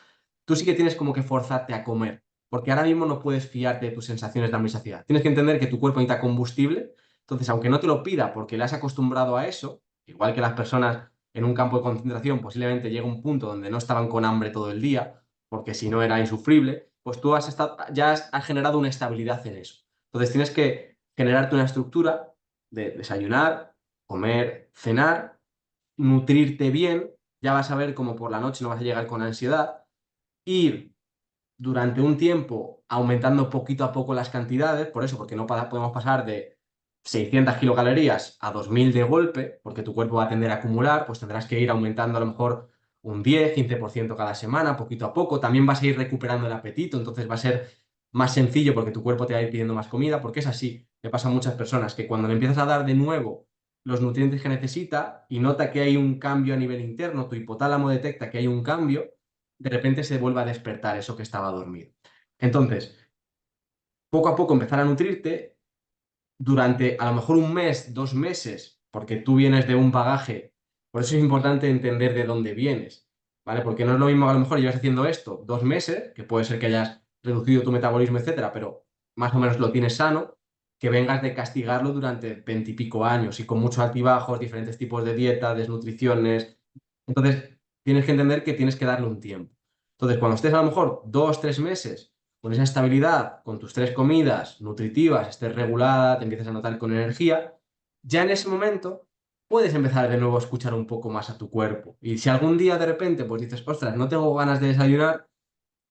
tú sí que tienes como que forzarte a comer, porque ahora mismo no puedes fiarte de tus sensaciones de hambre y saciedad. Tienes que entender que tu cuerpo necesita combustible, entonces aunque no te lo pida porque le has acostumbrado a eso, igual que las personas en un campo de concentración posiblemente llega un punto donde no estaban con hambre todo el día, porque si no era insufrible, pues tú has generado una estabilidad en eso. Entonces tienes que generarte una estructura de desayunar, comer, cenar, nutrirte bien, ya vas a ver cómo por la noche no vas a llegar con ansiedad, ir durante un tiempo aumentando poquito a poco las cantidades, por eso, porque no podemos pasar de 600 kilocalorías a 2000 de golpe, porque tu cuerpo va a tender a acumular, pues tendrás que ir aumentando a lo mejor un 10 15% cada semana, poquito a poco. También vas a ir recuperando el apetito, entonces va a ser más sencillo porque tu cuerpo te va a ir pidiendo más comida, porque es así. Le pasa a muchas personas que cuando le empiezas a dar de nuevo los nutrientes que necesita y nota que hay un cambio a nivel interno, tu hipotálamo detecta que hay un cambio, de repente se vuelve a despertar eso que estaba dormido. Entonces, poco a poco empezar a nutrirte durante a lo mejor un mes, 2 meses, porque tú vienes de un bagaje. Por eso es importante entender de dónde vienes, ¿vale? Porque no es lo mismo a lo mejor llevas haciendo esto 2 meses, que puede ser que hayas reducido tu metabolismo, etcétera, pero más o menos lo tienes sano, que vengas de castigarlo durante 20 y pico años y con muchos altibajos, diferentes tipos de dieta, desnutriciones. Entonces, tienes que entender que tienes que darle un tiempo. Entonces, cuando estés a lo mejor 2 3 meses con esa estabilidad, con tus 3 comidas nutritivas, estés regulada, te empiezas a notar con energía, ya en ese momento puedes empezar de nuevo a escuchar un poco más a tu cuerpo. Y si algún día de repente pues dices, ostras, no tengo ganas de desayunar,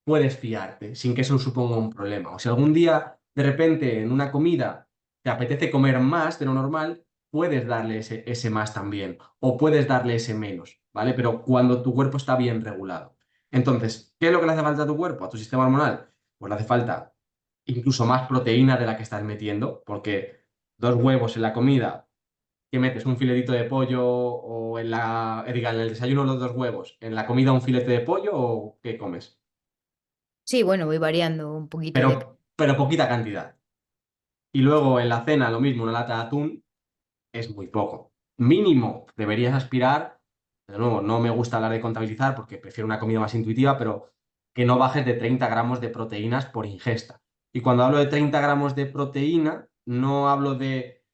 puedes fiarte sin que eso suponga un problema. O si algún día de repente en una comida te apetece comer más de lo normal, puedes darle ese más también o puedes darle ese menos, ¿vale? Pero cuando tu cuerpo está bien regulado. Entonces, ¿qué es lo que le hace falta a tu cuerpo, a tu sistema hormonal? Pues le hace falta incluso más proteína de la que estás metiendo, porque 2 huevos en la comida, que metes un filetito de pollo o diga, en el desayuno los 2 huevos, en la comida un filete de pollo o ¿qué comes? Sí, bueno, voy variando un poquito de... Pero poquita cantidad. Y luego en la cena lo mismo, una lata de atún es muy poco. Mínimo deberías aspirar, de nuevo, no me gusta hablar de contabilizar porque prefiero una comida más intuitiva, pero que no bajes de 30 gramos de proteínas por ingesta. Y cuando hablo de 30 gramos de proteína, no hablo de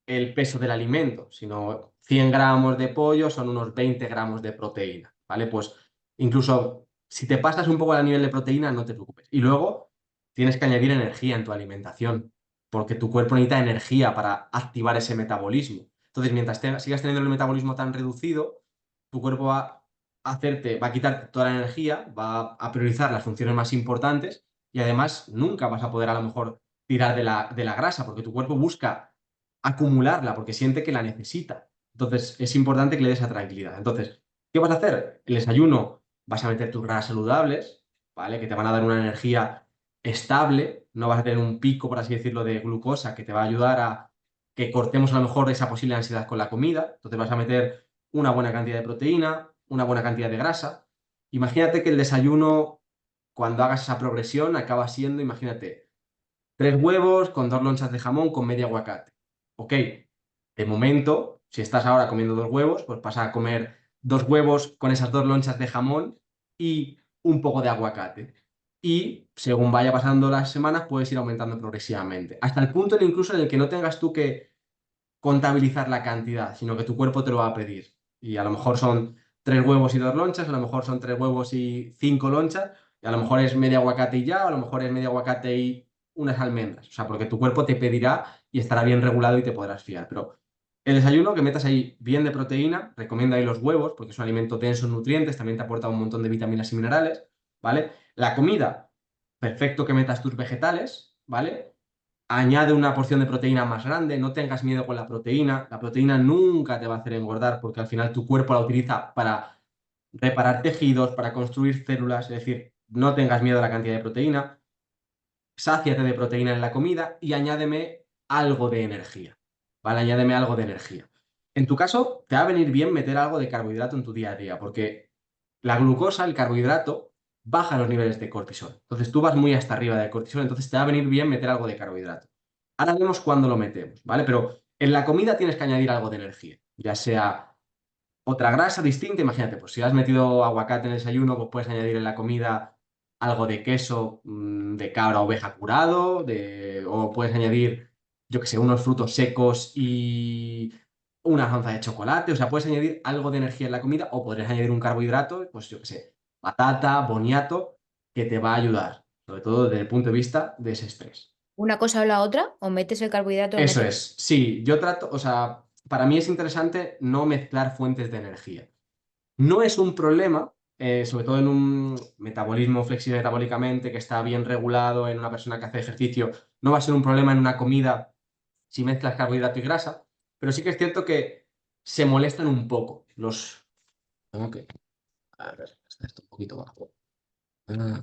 el peso del alimento, sino 100 gramos de pollo son unos 20 gramos de proteína, ¿vale? Pues incluso si te pasas un poco al nivel de proteína, no te preocupes. Y luego tienes que añadir energía en tu alimentación, porque tu cuerpo necesita energía para activar ese metabolismo. Entonces, mientras sigas teniendo el metabolismo tan reducido, tu cuerpo va a quitarte toda la energía, va a priorizar las funciones más importantes y además nunca vas a poder a lo mejor tirar de la grasa, porque tu cuerpo busca acumularla porque siente que la necesita. Entonces, es importante que le des esa tranquilidad. Entonces, ¿qué vas a hacer? El desayuno vas a meter tus grasas saludables, ¿vale? Que te van a dar una energía estable, no vas a tener un pico, por así decirlo, de glucosa que te va a ayudar a que cortemos a lo mejor esa posible ansiedad con la comida. Entonces vas a meter una buena cantidad de proteína, una buena cantidad de grasa. Imagínate que el desayuno, cuando hagas esa progresión, acaba siendo, imagínate, 3 huevos con 2 lonchas de jamón con medio aguacate. Ok, de momento, si estás ahora comiendo 2 huevos, pues vas a comer 2 huevos con esas 2 lonchas de jamón y un poco de aguacate. Y según vaya pasando las semanas, puedes ir aumentando progresivamente. Hasta el punto incluso en el que no tengas tú que contabilizar la cantidad, sino que tu cuerpo te lo va a pedir. Y a lo mejor son 3 huevos y 2 lonchas, a lo mejor son 3 huevos y 5 lonchas, y a lo mejor es medio aguacate y ya, o a lo mejor es medio aguacate y unas almendras. O sea, porque tu cuerpo te pedirá y estará bien regulado y te podrás fiar. Pero el desayuno, que metas ahí bien de proteína, recomienda ahí los huevos, porque es un alimento denso en nutrientes, también te aporta un montón de vitaminas y minerales, ¿vale? La comida, perfecto que metas tus vegetales, ¿vale? Añade una porción de proteína más grande, no tengas miedo con la proteína. La proteína nunca te va a hacer engordar porque al final tu cuerpo la utiliza para reparar tejidos, para construir células, es decir, no tengas miedo a la cantidad de proteína. Sáciate de proteína en la comida y añádeme algo de energía, ¿vale? Añádeme algo de energía. En tu caso, te va a venir bien meter algo de carbohidrato en tu día a día, porque la glucosa, el carbohidrato, baja los niveles de cortisol. Entonces tú vas muy hasta arriba de cortisol, entonces te va a venir bien meter algo de carbohidrato. Ahora vemos cuándo lo metemos, ¿vale? Pero en la comida tienes que añadir algo de energía, ya sea otra grasa distinta, imagínate, pues si has metido aguacate en el desayuno, pues puedes añadir en la comida algo de queso de cabra o oveja curado, o puedes añadir, yo que sé, unos frutos secos y una onza de chocolate, o sea, puedes añadir algo de energía en la comida o podrías añadir un carbohidrato, pues yo que sé, patata, boniato, que te va a ayudar, sobre todo desde el punto de vista de ese estrés. ¿Una cosa o la otra? ¿O metes el carbohidrato o Eso metes... es, sí, yo trato, o sea, para mí es interesante no mezclar fuentes de energía. No es un problema, sobre todo en un metabolismo flexible metabólicamente que está bien regulado en una persona que hace ejercicio, no va a ser un problema en una comida si mezclas carbohidrato y grasa, pero sí que es cierto que se molestan un poco los... Tengo que... A ver, está esto un poquito bajo. Ah,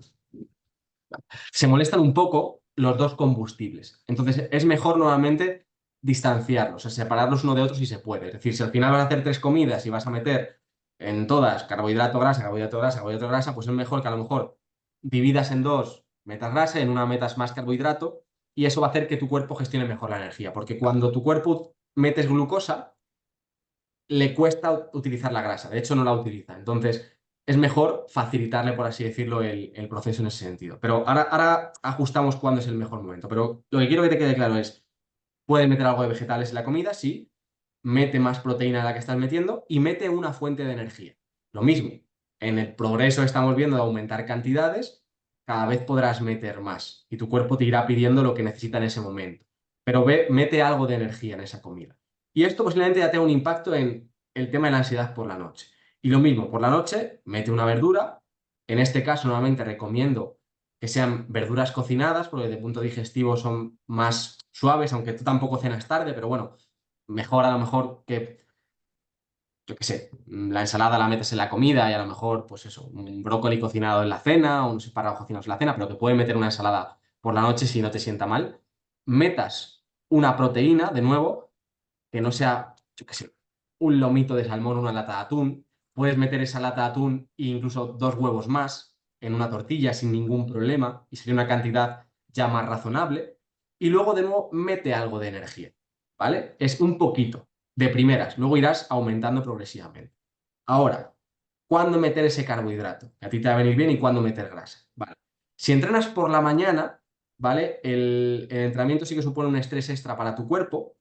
se molestan un poco los dos combustibles. Entonces es mejor nuevamente distanciarlos, o sea, separarlos uno de otro si se puede. Es decir, si al final vas a hacer 3 comidas y vas a meter en todas carbohidrato, grasa, carbohidrato, grasa, carbohidrato, grasa, pues es mejor que a lo mejor dividas en dos, metas grasa, en una metas más carbohidrato, y eso va a hacer que tu cuerpo gestione mejor la energía, porque cuando tu cuerpo metes glucosa, le cuesta utilizar la grasa, de hecho no la utiliza. Entonces, es mejor facilitarle, por así decirlo, el proceso en ese sentido. Pero ahora ajustamos cuándo es el mejor momento. Pero lo que quiero que te quede claro es, puedes meter algo de vegetales en la comida, sí, mete más proteína de la que estás metiendo y mete una fuente de energía. Lo mismo, en el progreso estamos viendo de aumentar cantidades, cada vez podrás meter más y tu cuerpo te irá pidiendo lo que necesita en ese momento. Pero mete algo de energía en esa comida. Y esto posiblemente ya tenga un impacto en el tema de la ansiedad por la noche. Y lo mismo, por la noche, mete una verdura. En este caso, normalmente recomiendo que sean verduras cocinadas, porque de punto digestivo son más suaves, aunque tú tampoco cenas tarde, pero bueno, mejor a lo mejor que, yo qué sé, la ensalada la metes en la comida y a lo mejor, pues eso, un brócoli cocinado en la cena o unos espárragos cocinados en la cena, pero que puedes meter una ensalada por la noche si no te sienta mal. Metas una proteína, de nuevo, que no sea, yo qué sé, un lomito de salmón, una lata de atún. Puedes meter esa lata de atún e incluso 2 huevos más en una tortilla sin ningún problema y sería una cantidad ya más razonable. Y luego de nuevo mete algo de energía, ¿vale? Es un poquito, de primeras, luego irás aumentando progresivamente. Ahora, ¿cuándo meter ese carbohidrato? Que a ti te va a venir bien y cuándo meter grasa. Vale. Si entrenas por la mañana, ¿vale? El entrenamiento sí que supone un estrés extra para tu cuerpo.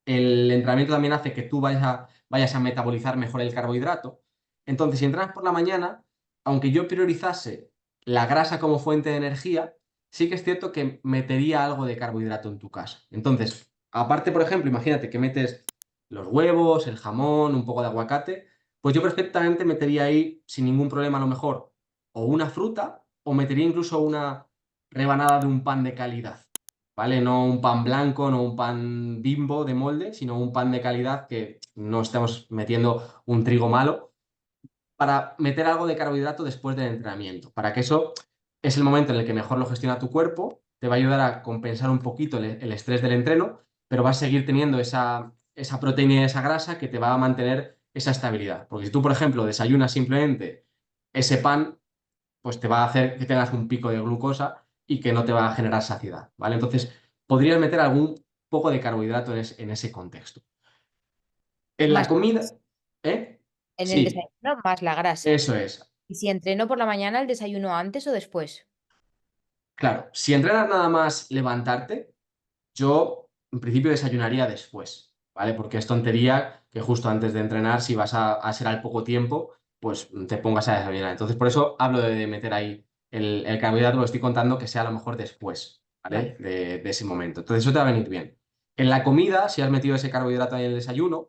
El entrenamiento también hace que tú vayas a metabolizar mejor el carbohidrato. Entonces, si entrenas por la mañana, aunque yo priorizase la grasa como fuente de energía, sí que es cierto que metería algo de carbohidrato en tu casa. Entonces, aparte, por ejemplo, imagínate que metes los huevos, el jamón, un poco de aguacate, pues yo perfectamente metería ahí, sin ningún problema a lo mejor, o una fruta, o metería incluso una rebanada de un pan de calidad. ¿Vale? No un pan blanco, no un pan Bimbo de molde, sino un pan de calidad que no estemos metiendo un trigo malo para meter algo de carbohidrato después del entrenamiento, para que eso es el momento en el que mejor lo gestiona tu cuerpo, te va a ayudar a compensar un poquito el estrés del entreno, pero vas a seguir teniendo esa proteína y esa grasa que te va a mantener esa estabilidad. Porque si tú, por ejemplo, desayunas simplemente ese pan, pues te va a hacer que tengas un pico de glucosa y que no te va a generar saciedad, ¿vale? Entonces, podrías meter algún poco de carbohidrato en ese contexto. En la Más comida, ¿eh? en el Sí, desayuno, más la grasa. eso es. ¿Y si entreno por la mañana, el desayuno antes o después? Claro, si entrenas nada más levantarte, yo en principio desayunaría después, ¿vale? Porque es tontería que justo antes de entrenar, si vas a ser al poco tiempo, pues te pongas a desayunar. Entonces, por eso hablo de meter ahí el carbohidrato, lo estoy contando que sea a lo mejor después, ¿vale? Vale. De ese momento. Entonces, eso te va a venir bien. En la comida, si has metido ese carbohidrato ahí en el desayuno,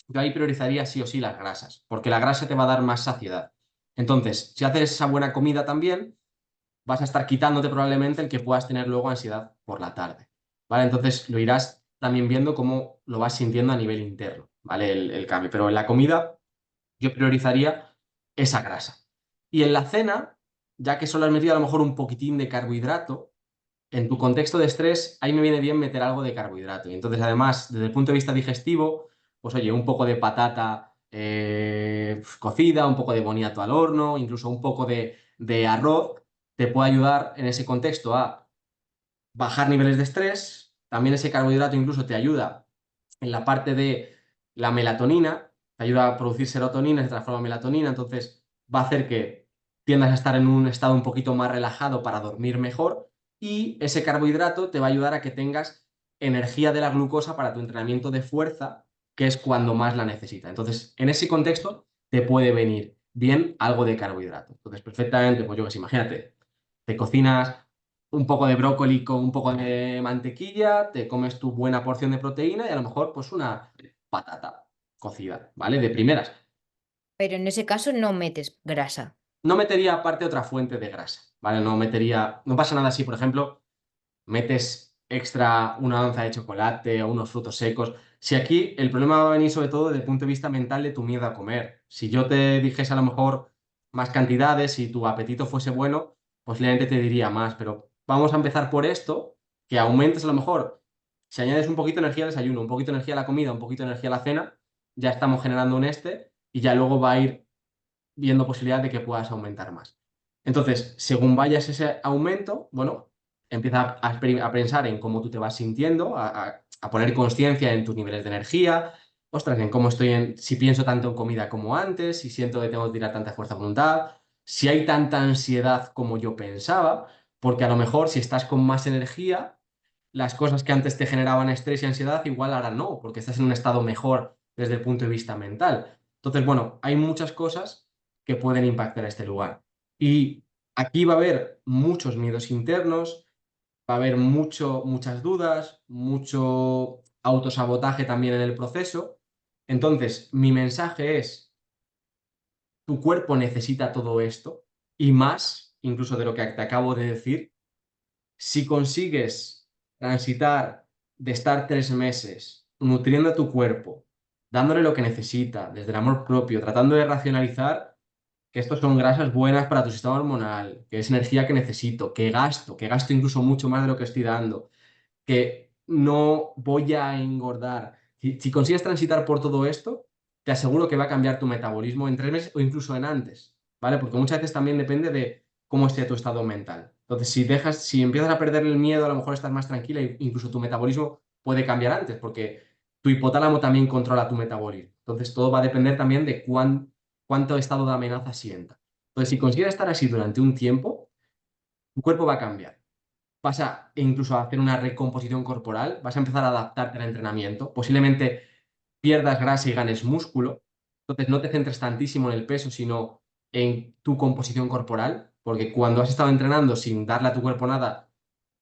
yo ahí priorizaría sí o sí las grasas, porque la grasa te va a dar más saciedad. Entonces, si haces esa buena comida también, vas a estar quitándote probablemente el que puedas tener luego ansiedad por la tarde, ¿vale? Entonces lo irás también viendo cómo lo vas sintiendo a nivel interno, ¿vale? El cambio. Pero en la comida yo priorizaría esa grasa. Y en la cena, ya que solo has metido a lo mejor un poquitín de carbohidrato, en tu contexto de estrés, ahí me viene bien meter algo de carbohidrato. Y entonces, además, desde el punto de vista digestivo, pues oye, un poco de patata cocida, un poco de boniato al horno, incluso un poco de arroz, te puede ayudar en ese contexto a bajar niveles de estrés. También ese carbohidrato incluso te ayuda en la parte de la melatonina, te ayuda a producir serotonina, se transforma en melatonina, entonces va a hacer que tiendas a estar en un estado un poquito más relajado para dormir mejor y ese carbohidrato te va a ayudar a que tengas energía de la glucosa para tu entrenamiento de fuerza, que es cuando más la necesita. Entonces, en ese contexto te puede venir bien algo de carbohidrato. Entonces, perfectamente, pues yo que sé, imagínate, te cocinas un poco de brócoli con un poco de mantequilla, te comes tu buena porción de proteína y a lo mejor pues una patata cocida, ¿vale? De primeras. Pero en ese caso no metes grasa. No metería aparte otra fuente de grasa, ¿vale? No metería, no pasa nada si, por ejemplo, metes extra una onza de chocolate o unos frutos secos. Si aquí el problema va a venir sobre todo desde el punto de vista mental de tu miedo a comer. Si yo te dijese a lo mejor más cantidades, si tu apetito fuese bueno, posiblemente te diría más, pero vamos a empezar por esto, que aumentes a lo mejor, si añades un poquito de energía al desayuno, un poquito de energía a la comida, un poquito de energía a la cena, ya estamos generando un y ya luego va a ir viendo posibilidad de que puedas aumentar más. Entonces, según vayas ese aumento, bueno, empieza a pensar en cómo tú te vas sintiendo, a poner conciencia en tus niveles de energía, ostras, en cómo estoy si pienso tanto en comida como antes, si siento que tengo que tirar tanta fuerza de voluntad, si hay tanta ansiedad como yo pensaba, porque a lo mejor si estás con más energía, las cosas que antes te generaban estrés y ansiedad, igual ahora no, porque estás en un estado mejor desde el punto de vista mental. Entonces, bueno, hay muchas cosas que pueden impactar a este lugar. Y Aquí va a haber muchos miedos internos, va a haber muchas dudas, mucho autosabotaje también en el proceso. Entonces, mi mensaje es, tu cuerpo necesita todo esto y más, incluso de lo que te acabo de decir. Si consigues transitar de estar 3 meses nutriendo a tu cuerpo, dándole lo que necesita, desde el amor propio, tratando de racionalizar que estos son grasas buenas para tu sistema hormonal, que es energía que necesito, que gasto incluso mucho más de lo que estoy dando, que no voy a engordar. Si consigues transitar por todo esto, te aseguro que va a cambiar tu metabolismo en 3 meses o incluso en antes, ¿vale? Porque muchas veces también depende de cómo esté tu estado mental. Entonces, si empiezas a perder el miedo, a lo mejor estás más tranquila e incluso tu metabolismo puede cambiar antes, porque tu hipotálamo también controla tu metabolismo. Entonces, todo va a depender también de cuánto estado de amenaza sienta. Entonces, si consigues estar así durante un tiempo, tu cuerpo va a cambiar. Vas a incluso a hacer una recomposición corporal, vas a empezar a adaptarte al entrenamiento, posiblemente pierdas grasa y ganes músculo, entonces no te centres tantísimo en el peso, sino en tu composición corporal, porque cuando has estado entrenando sin darle a tu cuerpo nada,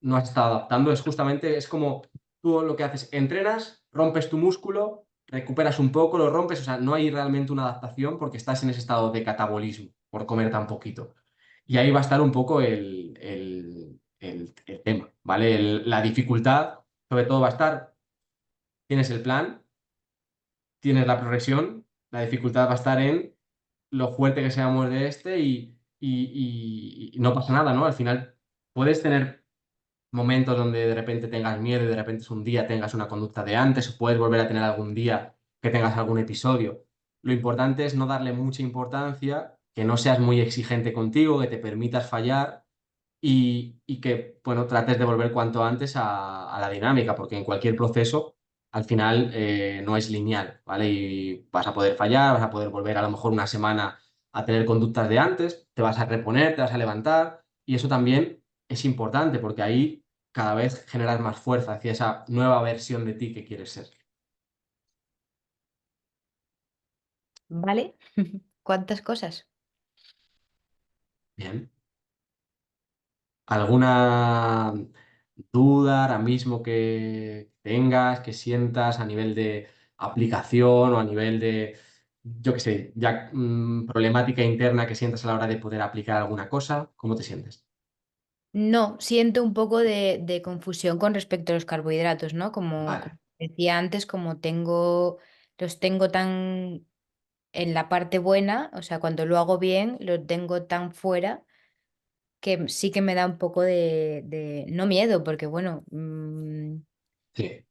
no has estado adaptando, es como tú lo que haces, entrenas, rompes tu músculo, recuperas un poco, lo rompes, o sea, no hay realmente una adaptación porque estás en ese estado de catabolismo por comer tan poquito. Y ahí va a estar un poco el tema, ¿vale? La dificultad, sobre todo, va a estar, tienes el plan, tienes la progresión, la dificultad va a estar en lo fuerte que seamos de este y no pasa nada, ¿no? Al final puedes tener momentos donde de repente tengas miedo y de repente es un día tengas una conducta de antes o puedes volver a tener algún día que tengas algún episodio. Lo importante es no darle mucha importancia, que no seas muy exigente contigo, que te permitas fallar y que, bueno, trates de volver cuanto antes a la dinámica, porque en cualquier proceso al final no es lineal, ¿vale? Y vas a poder fallar, vas a poder volver a lo mejor una semana a tener conductas de antes, te vas a reponer, te vas a levantar y eso también es importante porque ahí cada vez generas más fuerza hacia esa nueva versión de ti que quieres ser. ¿Vale? ¿Cuántas cosas? Bien. ¿Alguna duda ahora mismo que tengas, que sientas a nivel de aplicación o a nivel de, yo qué sé, ya problemática interna que sientas a la hora de poder aplicar alguna cosa? ¿Cómo te sientes? No, siento un poco de confusión con respecto a los carbohidratos, ¿no? Como Vale, decía antes, los tengo tan en la parte buena, o sea, cuando lo hago bien, lo tengo tan fuera que sí que me da un poco no miedo, porque bueno, sí,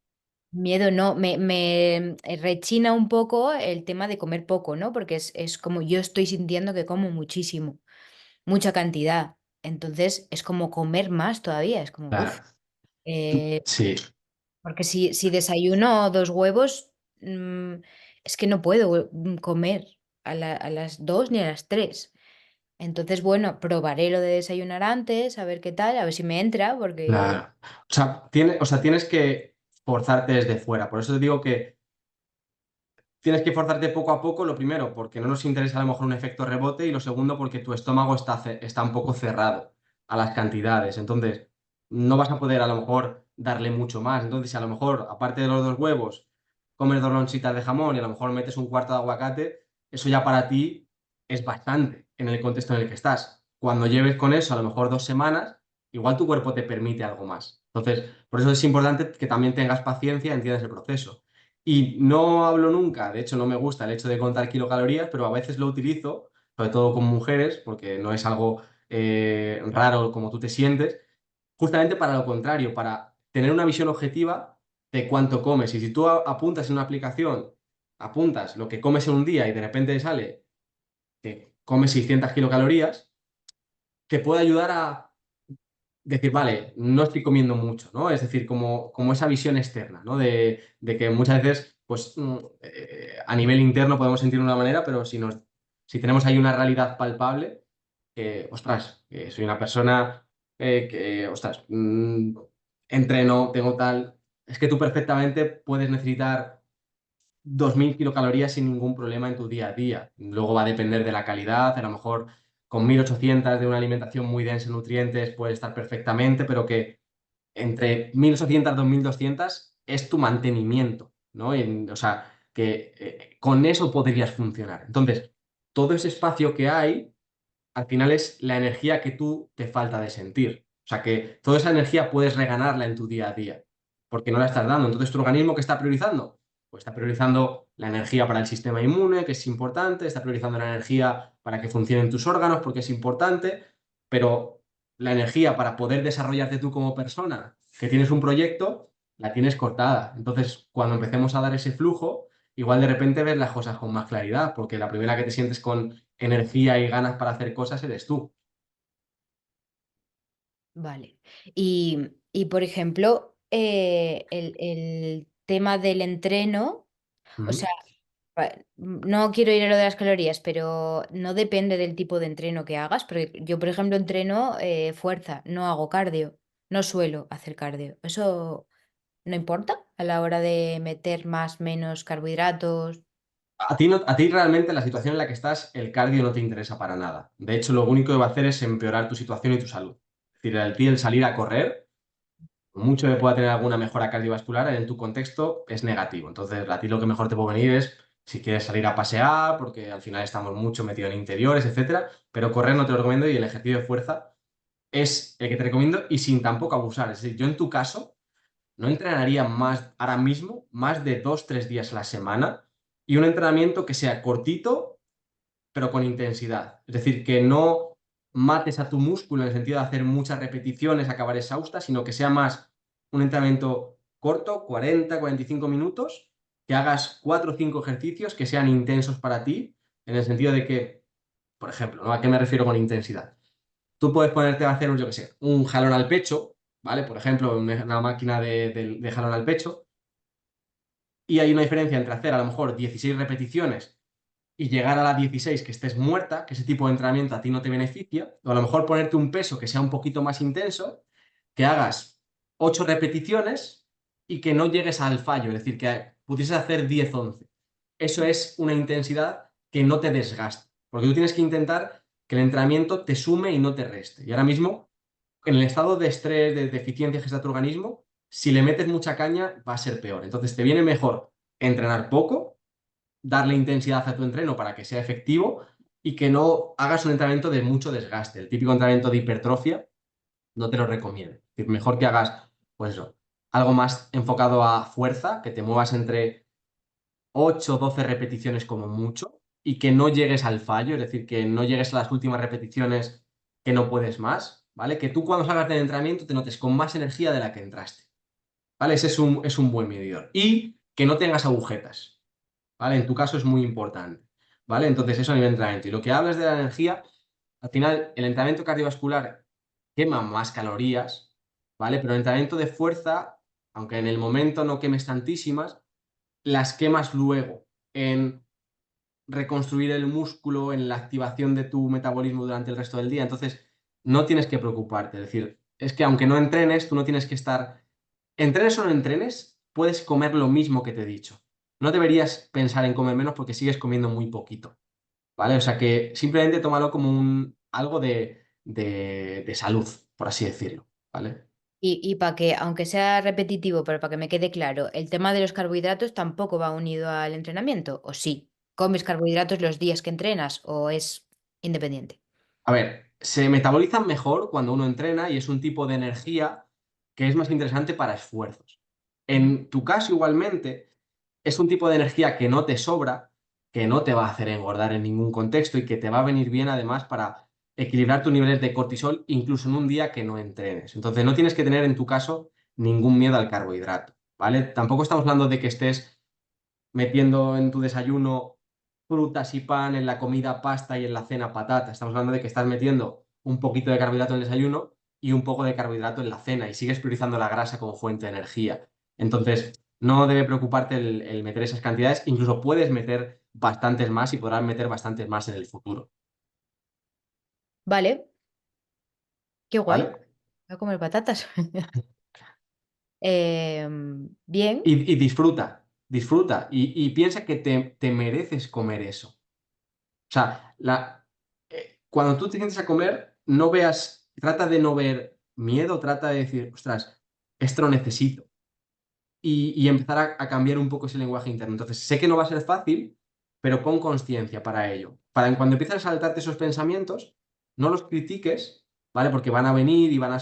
miedo no, me rechina un poco el tema de comer poco, ¿no? Porque es como yo estoy sintiendo que como muchísimo, mucha cantidad. Entonces es como comer más todavía, es como, claro. uff, eh, Sí, porque si desayuno 2 huevos, es que no puedo comer a las 2 ni a las 3. Entonces, bueno, probaré lo de desayunar antes, a ver qué tal, a ver si me entra, porque claro. O sea, tienes que forzarte desde fuera. Por eso te digo que tienes que forzarte poco a poco, lo primero, porque no nos interesa a lo mejor un efecto rebote y lo segundo, porque tu estómago está un poco cerrado a las cantidades. Entonces, no vas a poder a lo mejor darle mucho más. Entonces, si a lo mejor, aparte de los 2 huevos, comes 2 lonchitas de jamón y a lo mejor metes un cuarto de aguacate, eso ya para ti es bastante en el contexto en el que estás. Cuando lleves con eso a lo mejor 2 semanas, igual tu cuerpo te permite algo más. Entonces, por eso es importante que también tengas paciencia, entiendas el proceso. Y no hablo nunca, de hecho no me gusta el hecho de contar kilocalorías, pero a veces lo utilizo, sobre todo con mujeres, porque no es algo raro como tú te sientes, justamente para lo contrario, para tener una visión objetiva de cuánto comes. Y si tú apuntas en una aplicación, apuntas lo que comes en un día y de repente sale que comes 600 kilocalorías, te puede ayudar a decir, vale, no estoy comiendo mucho, ¿no? Es decir, como esa visión externa, ¿no? De que muchas veces, pues, a nivel interno podemos sentir de una manera, pero si tenemos ahí una realidad palpable, ostras, que soy una persona ostras, entreno, tengo tal, es que tú perfectamente puedes necesitar 2000 kilocalorías sin ningún problema en tu día a día. Luego va a depender de la calidad, a lo mejor con 1.800 de una alimentación muy densa en nutrientes puede estar perfectamente, pero que entre 1.800 y 2.200 es tu mantenimiento, ¿no? O sea, que con eso podrías funcionar. Entonces, todo ese espacio que hay, al final es la energía que tú te falta de sentir. O sea, que toda esa energía puedes reganarla en tu día a día, porque no la estás dando. Entonces, ¿tu organismo qué está priorizando? Pues está priorizando la energía para el sistema inmune, que es importante, está priorizando la energía para que funcionen tus órganos, porque es importante, pero la energía para poder desarrollarte tú como persona, que tienes un proyecto, la tienes cortada. Entonces, cuando empecemos a dar ese flujo, igual de repente ves las cosas con más claridad, porque la primera que te sientes con energía y ganas para hacer cosas eres tú. Vale. Por ejemplo, el tema del entreno, o sea, Ujú. no quiero ir a lo de las calorías, pero no depende del tipo de entreno que hagas, porque yo, por ejemplo, entreno fuerza, no hago cardio, no suelo hacer cardio. ¿Eso no importa a la hora de meter más, menos carbohidratos? A ti realmente la situación en la que estás, el cardio no te interesa para nada. De hecho, lo único que va a hacer es empeorar tu situación y tu salud. Es decir, el salir a correr, por mucho que pueda tener alguna mejora cardiovascular, en tu contexto es negativo. Entonces, a ti lo que mejor te puede venir es si quieres salir a pasear, porque al final estamos mucho metidos en interiores, etcétera, pero correr no te lo recomiendo y el ejercicio de fuerza es el que te recomiendo y sin tampoco abusar. Es decir, yo en tu caso no entrenaría más ahora mismo, más de 2, 3 días a la semana y un entrenamiento que sea cortito, pero con intensidad. Es decir, que no mates a tu músculo en el sentido de hacer muchas repeticiones, acabar exhausta, sino que sea más un entrenamiento corto, 40, 45 minutos, que hagas 4 o 5 ejercicios que sean intensos para ti, en el sentido de que, por ejemplo, ¿no? ¿A qué me refiero con intensidad? Tú puedes ponerte a hacer, yo qué sé, un jalón al pecho, ¿vale? Por ejemplo, una máquina de jalón al pecho, y hay una diferencia entre hacer a lo mejor 16 repeticiones y llegar a la 16 que estés muerta, que ese tipo de entrenamiento a ti no te beneficia, o a lo mejor ponerte un peso que sea un poquito más intenso, que hagas 8 repeticiones y que no llegues al fallo, es decir, que pudieses hacer 10, 11. Eso es una intensidad que no te desgaste, porque tú tienes que intentar que el entrenamiento te sume y no te reste. Y ahora mismo, en el estado de estrés, de deficiencia que está tu organismo, si le metes mucha caña, va a ser peor. Entonces, te viene mejor entrenar poco, darle intensidad a tu entreno para que sea efectivo y que no hagas un entrenamiento de mucho desgaste. El típico entrenamiento de hipertrofia no te lo recomiendo. Es decir, mejor que hagas, pues eso, algo más enfocado a fuerza, que te muevas entre 8 o 12 repeticiones como mucho y que no llegues al fallo, es decir, que no llegues a las últimas repeticiones que no puedes más, ¿vale? Que tú cuando salgas del entrenamiento te notes con más energía de la que entraste, ¿vale? Ese es un buen medidor. Y que no tengas agujetas, ¿vale? En tu caso es muy importante, ¿vale? Entonces eso a nivel de entrenamiento. Y lo que hablas de la energía, al final el entrenamiento cardiovascular quema más calorías, ¿vale? Pero el entrenamiento de fuerza, aunque en el momento no quemes tantísimas, las quemas luego en reconstruir el músculo, en la activación de tu metabolismo durante el resto del día. Entonces, no tienes que preocuparte. Es decir, es que aunque no entrenes, tú no tienes que estar... Entrenes o no entrenes, puedes comer lo mismo que te he dicho. No deberías pensar en comer menos porque sigues comiendo muy poquito, ¿vale? O sea que simplemente tómalo como algo de salud, por así decirlo, ¿vale? Para que, aunque sea repetitivo, pero para que me quede claro, el tema de los carbohidratos tampoco va unido al entrenamiento, ¿o sí? ¿Comes carbohidratos los días que entrenas o es independiente? A ver, se metabolizan mejor cuando uno entrena y es un tipo de energía que es más interesante para esfuerzos. En tu caso, igualmente, es un tipo de energía que no te sobra, que no te va a hacer engordar en ningún contexto y que te va a venir bien además para equilibrar tus niveles de cortisol incluso en un día que no entrenes. Entonces, no tienes que tener en tu caso ningún miedo al carbohidrato, ¿vale? Tampoco estamos hablando de que estés metiendo en tu desayuno frutas y pan, en la comida pasta y en la cena patata. Estamos hablando de que estás metiendo un poquito de carbohidrato en el desayuno y un poco de carbohidrato en la cena y sigues priorizando la grasa como fuente de energía. Entonces, no debe preocuparte el meter esas cantidades, incluso puedes meter bastantes más y podrás meter bastantes más en el futuro, Vale, qué guay. ¿vale? Voy a comer patatas. Bien. Y disfruta, disfruta y piensa que te mereces comer eso. O sea, cuando tú te sientes a comer, no veas, trata de no ver miedo, trata de decir, ostras, esto lo necesito. Y empezar a cambiar un poco ese lenguaje interno. Entonces, sé que no va a ser fácil, pero pon conciencia para ello. Para en cuando empiezas a saltarte esos pensamientos, no los critiques, ¿vale? Porque van a venir y van a...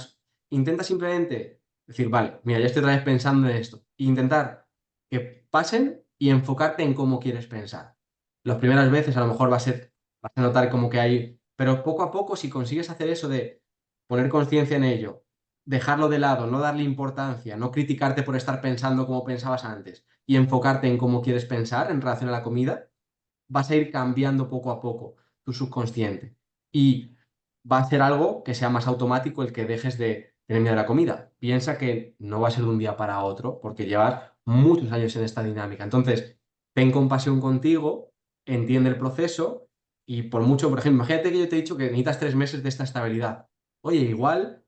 Intenta simplemente decir, vale, mira, ya estoy otra vez pensando en esto. E intentar que pasen y enfocarte en cómo quieres pensar. Las primeras veces a lo mejor vas a notar como que hay... Pero poco a poco, si consigues hacer eso de poner conciencia en ello, dejarlo de lado, no darle importancia, no criticarte por estar pensando como pensabas antes y enfocarte en cómo quieres pensar en relación a la comida, vas a ir cambiando poco a poco tu subconsciente. Y va a ser algo que sea más automático el que dejes de tener miedo a la comida. Piensa que no va a ser de un día para otro porque llevas muchos años en esta dinámica. Entonces, ten compasión contigo, entiende el proceso y por mucho, por ejemplo, imagínate que yo te he dicho que necesitas 3 meses de esta estabilidad. Oye, igual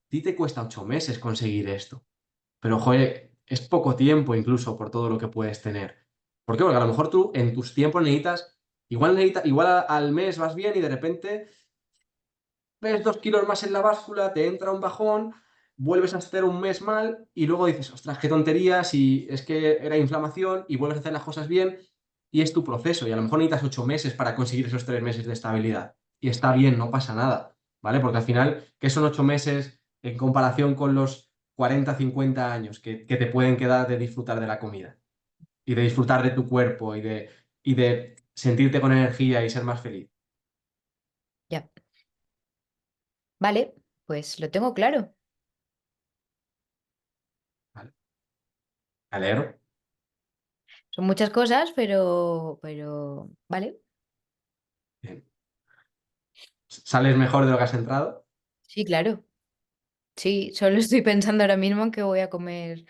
ti te cuesta 8 meses conseguir esto, pero joder, es poco tiempo incluso por todo lo que puedes tener. ¿Por qué? Porque a lo mejor tú en tus tiempos igual al mes vas bien y de repente ves 2 kilos más en la báscula, te entra un bajón, vuelves a estar un mes mal y luego dices, ostras, qué tontería, si es que era inflamación y vuelves a hacer las cosas bien y es tu proceso y a lo mejor necesitas 8 meses para conseguir esos 3 meses de estabilidad. Y está bien, no pasa nada, ¿vale? Porque al final, ¿qué son 8 meses en comparación con los 40 50 años que te pueden quedar de disfrutar de la comida y de disfrutar de tu cuerpo y de sentirte con energía y ser más feliz? Ya. Vale, pues lo tengo claro. ¿Vale? Me alegro. Son muchas cosas, pero, vale. Bien. ¿Sales mejor de lo que has entrado? Sí, claro. Sí, solo estoy pensando ahora mismo en que voy a comer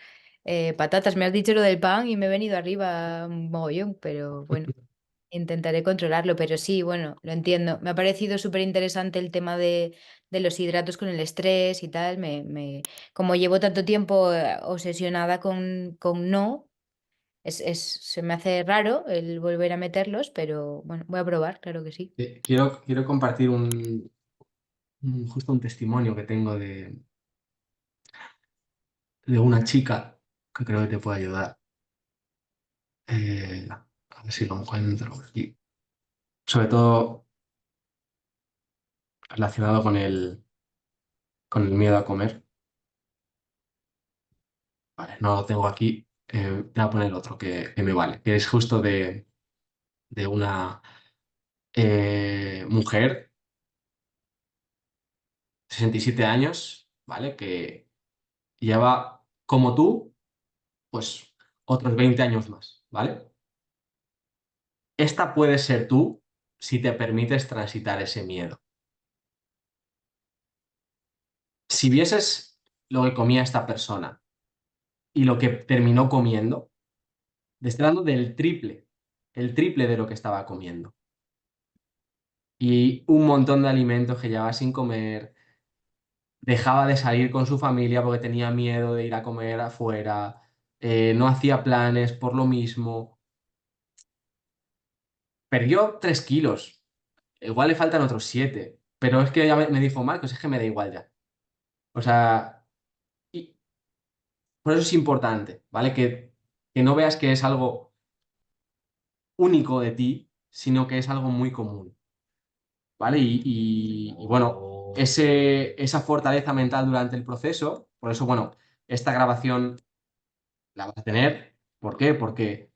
patatas. Me has dicho lo del pan y me he venido arriba un mogollón, pero bueno, intentaré controlarlo. Pero sí, bueno, lo entiendo. Me ha parecido súper interesante el tema de los hidratos con el estrés y tal. Como llevo tanto tiempo obsesionada con no, se me hace raro el volver a meterlos, pero bueno, voy a probar, claro que sí. Quiero compartir justo un testimonio que tengo de una chica que creo que te puede ayudar. A ver si lo encuentro aquí. Sobre todo relacionado con el miedo a comer. Vale, no lo tengo aquí. Te voy a poner otro que me vale, que es justo de una mujer, 67 años, ¿vale? Que lleva, como tú, pues otros 20 años más, ¿vale? Esta puede ser tú si te permites transitar ese miedo. Si vieses lo que comía esta persona y lo que terminó comiendo, te estoy hablando del triple, el triple de lo que estaba comiendo. Y un montón de alimentos que llevaba sin comer, dejaba de salir con su familia porque tenía miedo de ir a comer afuera, no hacía planes por lo mismo. Perdió 3 kilos, igual le faltan otros 7, pero es que ella me dijo, Marcos, es que me da igual ya. O sea, y por eso es importante, ¿vale? Que no veas que es algo único de ti, sino que es algo muy común, ¿vale? Y bueno, esa fortaleza mental durante el proceso, por eso, bueno, esta grabación la vas a tener. ¿Por qué? Porque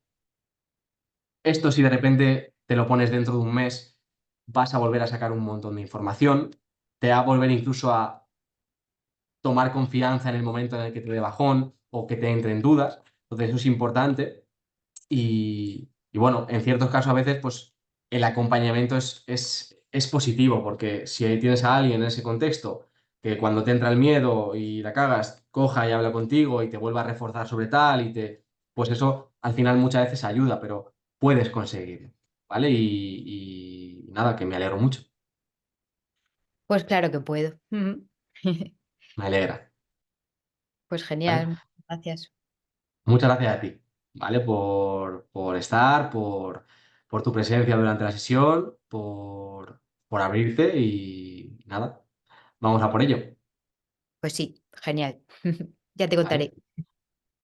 esto si de repente te lo pones dentro de un mes, vas a volver a sacar un montón de información, te va a volver incluso a tomar confianza en el momento en el que te dé bajón o que te entren dudas. Entonces eso es importante. Y bueno, en ciertos casos a veces pues el acompañamiento es positivo, porque si ahí tienes a alguien en ese contexto que cuando te entra el miedo y la cagas, coja y habla contigo y te vuelva a reforzar sobre tal pues eso al final muchas veces ayuda, pero puedes conseguirlo, ¿vale? Y nada, que me alegro mucho, Pues claro que puedo. Ujú. me alegra, Pues ¿vale? genial, gracias. Muchas gracias a ti, ¿vale? Por estar, por tu presencia durante la sesión, por abrirte y nada, vamos a por ello, Pues sí, genial. Ya te ¿vale? contaré.